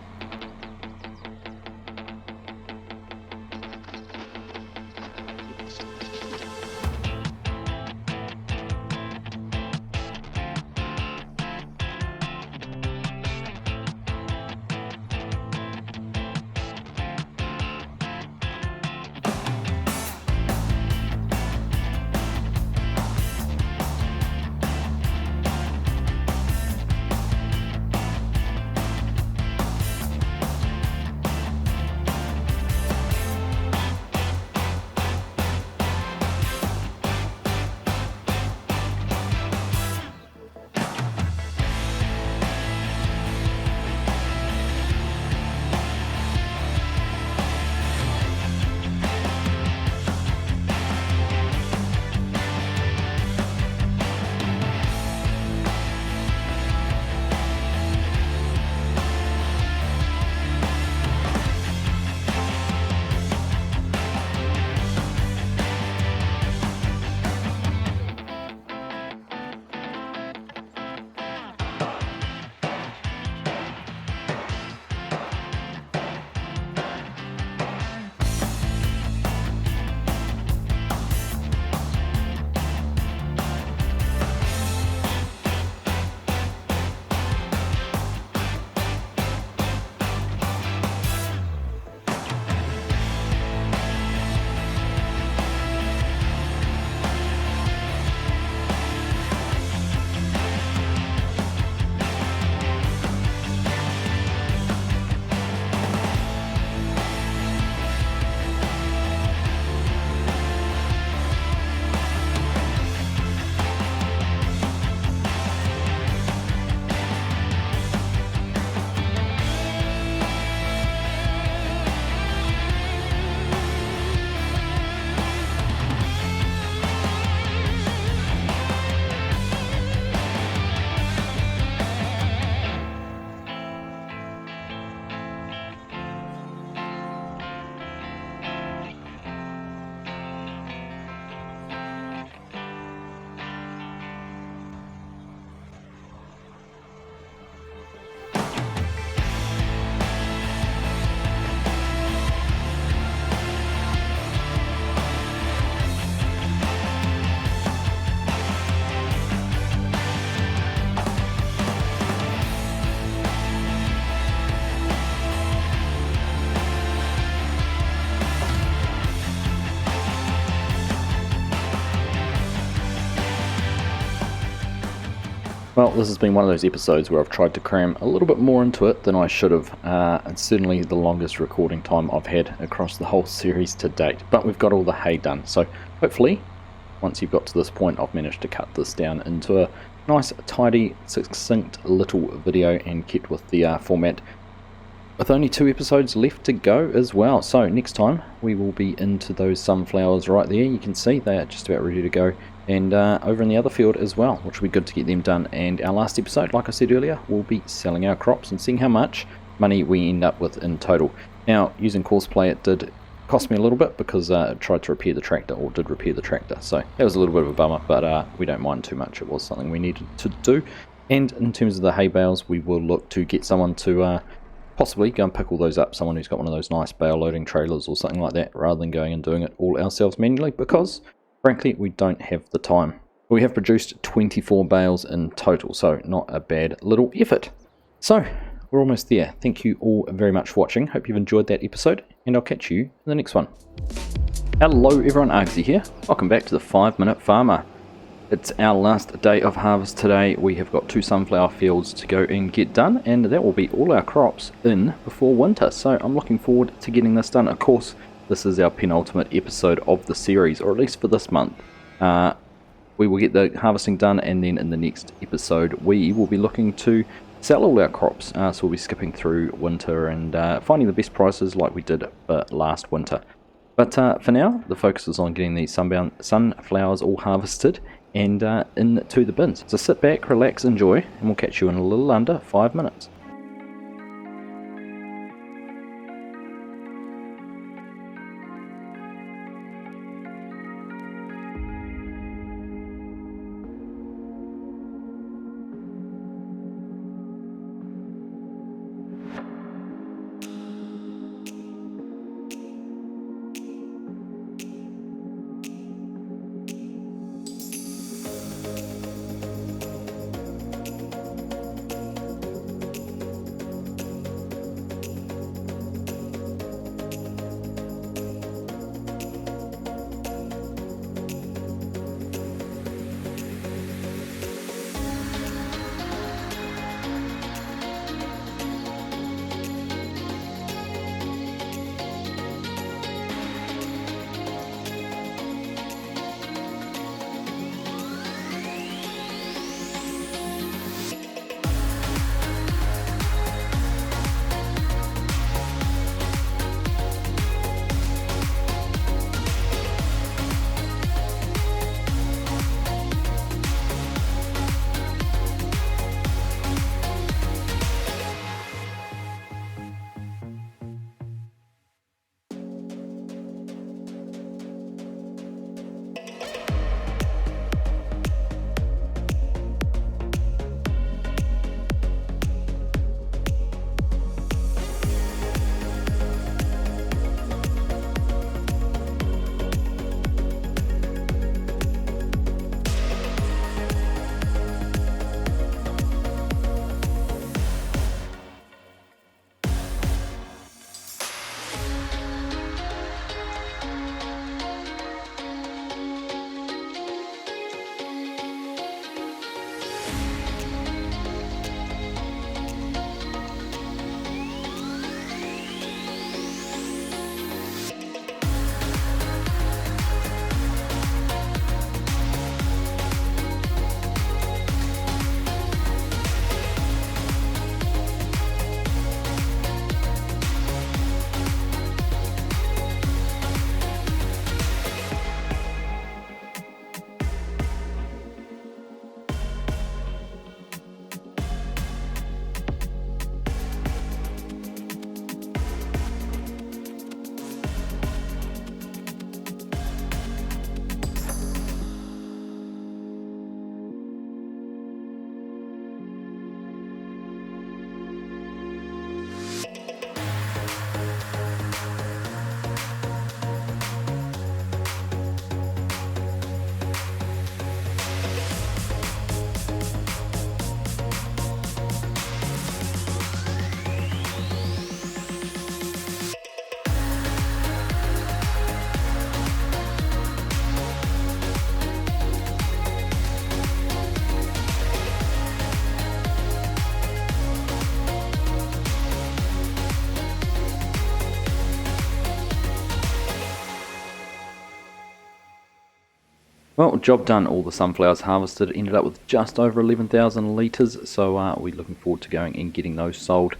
Well, this has been one of those episodes where I've tried to cram a little bit more into it than I should have. It's certainly the longest recording time I've had across the whole series to date, but we've got all the hay done, so hopefully once you've got to this point I've managed to cut this down into a nice, tidy, succinct little video and kept with the format with only 2 episodes left to go as well. So next time we will be into those sunflowers right there. You can see they are just about ready to go, and over in the other field as well, which will be good to get them done. And our last episode, like I said earlier, will be selling our crops and seeing how much money we end up with in total. Now, using Courseplay, it did cost me a little bit because it tried to repair the tractor, or did repair the tractor, so that was a little bit of a bummer, but we don't mind too much. It was something we needed to do. And in terms of the hay bales, we will look to get someone to possibly go and pick all those up, someone who's got one of those nice bale loading trailers or something like that, rather than going and doing it all ourselves manually, because frankly we don't have the time. We have produced 24 bales in total, so not a bad little effort. So we're almost there. Thank you all very much for watching. Hope you've enjoyed that episode, and I'll catch you in the next one. Hello everyone, Argsy here. Welcome back to the 5 Minute Farmer. It's our last day of harvest today. We have got 2 sunflower fields to go and get done, and that will be all our crops in before winter. So I'm looking forward to getting this done. Of course, this is our penultimate episode of the series, or at least for this month. We will get the harvesting done, and then in the next episode we will be looking to sell all our crops. So we'll be skipping through winter and finding the best prices like we did last winter. But for now, the focus is on getting these sunflowers all harvested and into the bins. So sit back, relax, enjoy, and we'll catch you in a little under 5 minutes. Well, job done. All the sunflowers harvested, ended up with just over 11,000 litres, so we're looking forward to going and getting those sold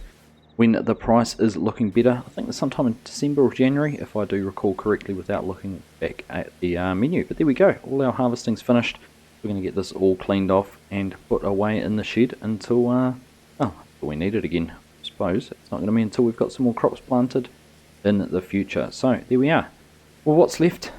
when the price is looking better. I think it's sometime in December or January, if I do recall correctly without looking back at the menu. But there we go, all our harvesting's finished. We're going to get this all cleaned off and put away in the shed until we need it again. I suppose it's not going to be until we've got some more crops planted in the future. So there we are. Well, what's left?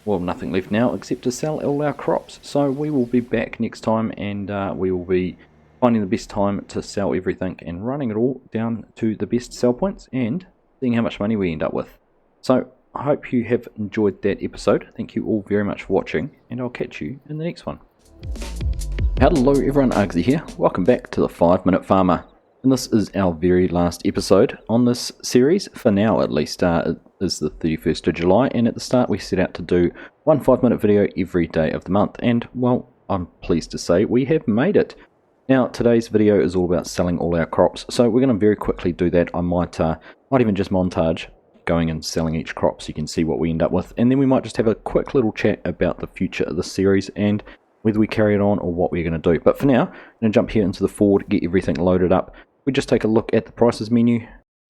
Well, nothing left now except to sell all our crops. So we will be back next time, and we will be finding the best time to sell everything and running it all down to the best sell points and seeing how much money we end up with. So I hope you have enjoyed that episode. Thank you all very much for watching, and I'll catch you in the next one. Hello everyone, Argsy here. Welcome back to the 5 Minute Farmer. And this is our very last episode on this series, for now at least. It is the 31st of July, and at the start we set out to do one 5-minute video every day of the month, and well, I'm pleased to say we have made it. Now today's video is all about selling all our crops, so we're going to very quickly do that. I might even just montage going and selling each crop so you can see what we end up with, and then we might just have a quick little chat about the future of the series and whether we carry it on or what we're going to do. But for now, I'm going to jump here into the Ford, get everything loaded up. We just take a look at the prices menu.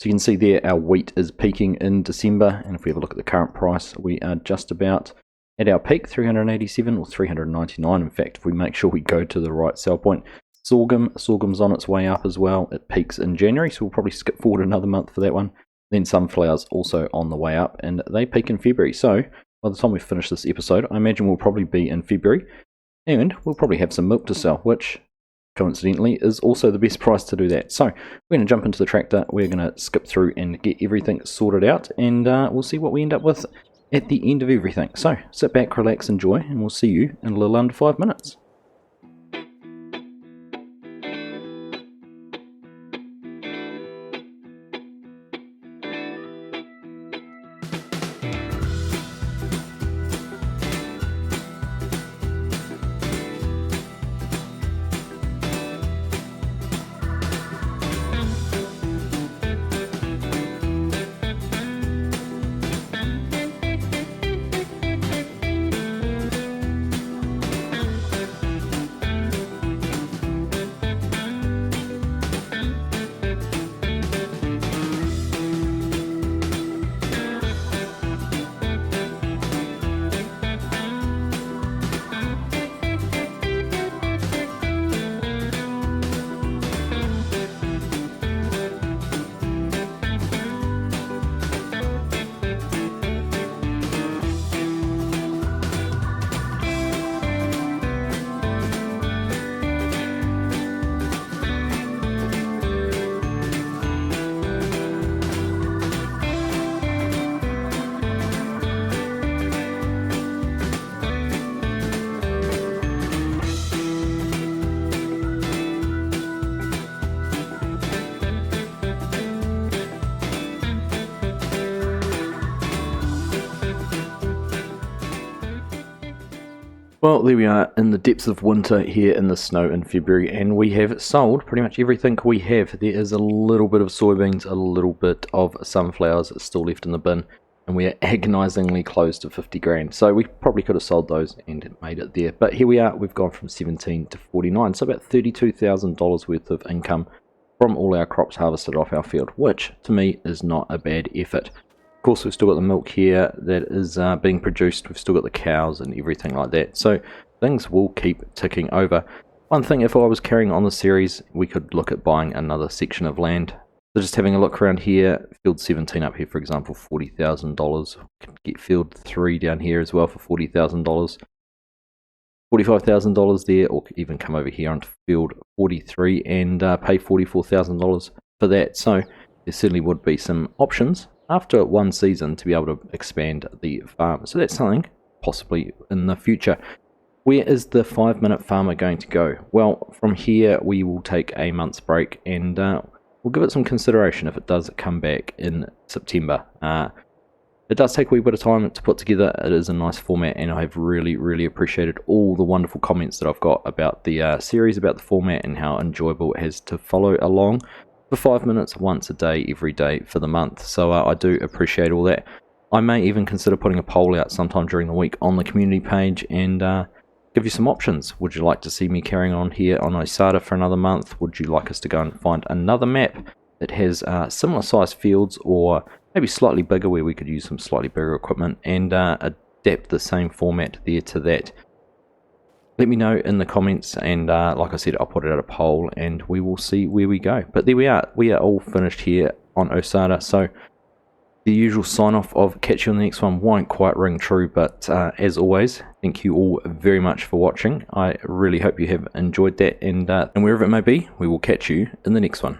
So you can see there our wheat is peaking in December, and if we have a look at the current price, we are just about at our peak, 387 or 399 in fact, if we make sure we go to the right sell point. Sorghum's on its way up as well. It peaks in January, so we'll probably skip forward another month for that one. Then sunflowers also on the way up, and they peak in February. So by the time we finish this episode, I imagine we'll probably be in February, and we'll probably have some milk to sell, which coincidentally is also the best price to do that. So we're going to jump into the tractor, we're going to skip through and get everything sorted out, and we'll see what we end up with at the end of everything. So sit back, relax, enjoy, and we'll see you in a little under 5 minutes. Well, there we are in the depths of winter here in the snow in February, and we have sold pretty much everything we have. There is a little bit of soybeans, a little bit of sunflowers still left in the bin, and we are agonizingly close to 50 grand. So we probably could have sold those and made it there. But here we are, we've gone from 17 to 49, so about $32,000 worth of income from all our crops harvested off our field, which to me is not a bad effort. Of course, we've still got the milk here that is being produced. We've still got the cows and everything like that. So things will keep ticking over. One thing, if I was carrying on the series, we could look at buying another section of land. So just having a look around here, field 17 up here, for example, $40,000. Could get field 3 down here as well for $40,000. $45,000 there, or even come over here onto field 43 and pay $44,000 for that. So there certainly would be some options after one season to be able to expand the farm. So that's something possibly in the future. Where is the 5 Minute Farmer going to go? Well, from here we will take a month's break, and we'll give it some consideration if it does come back in September. It does take a wee bit of time to put together. It is a nice format, and I have really appreciated all the wonderful comments that I've got about the series, about the format, and how enjoyable it has to follow along for 5 minutes once a day, every day for the month. So I do appreciate all that. I may even consider putting a poll out sometime during the week on the community page and give you some options. Would you like to see me carrying on here on Osada for another month? Would you like us to go and find another map that has similar sized fields, or maybe slightly bigger, where we could use some slightly bigger equipment and adapt the same format there to that? Let me know in the comments, and like I said, I'll put it out a poll and we will see where we go. But there we are all finished here on Osada. So the usual sign off of catch you on the next one won't quite ring true, but as always, thank you all very much for watching. I really hope you have enjoyed that, and wherever it may be, we will catch you in the next one.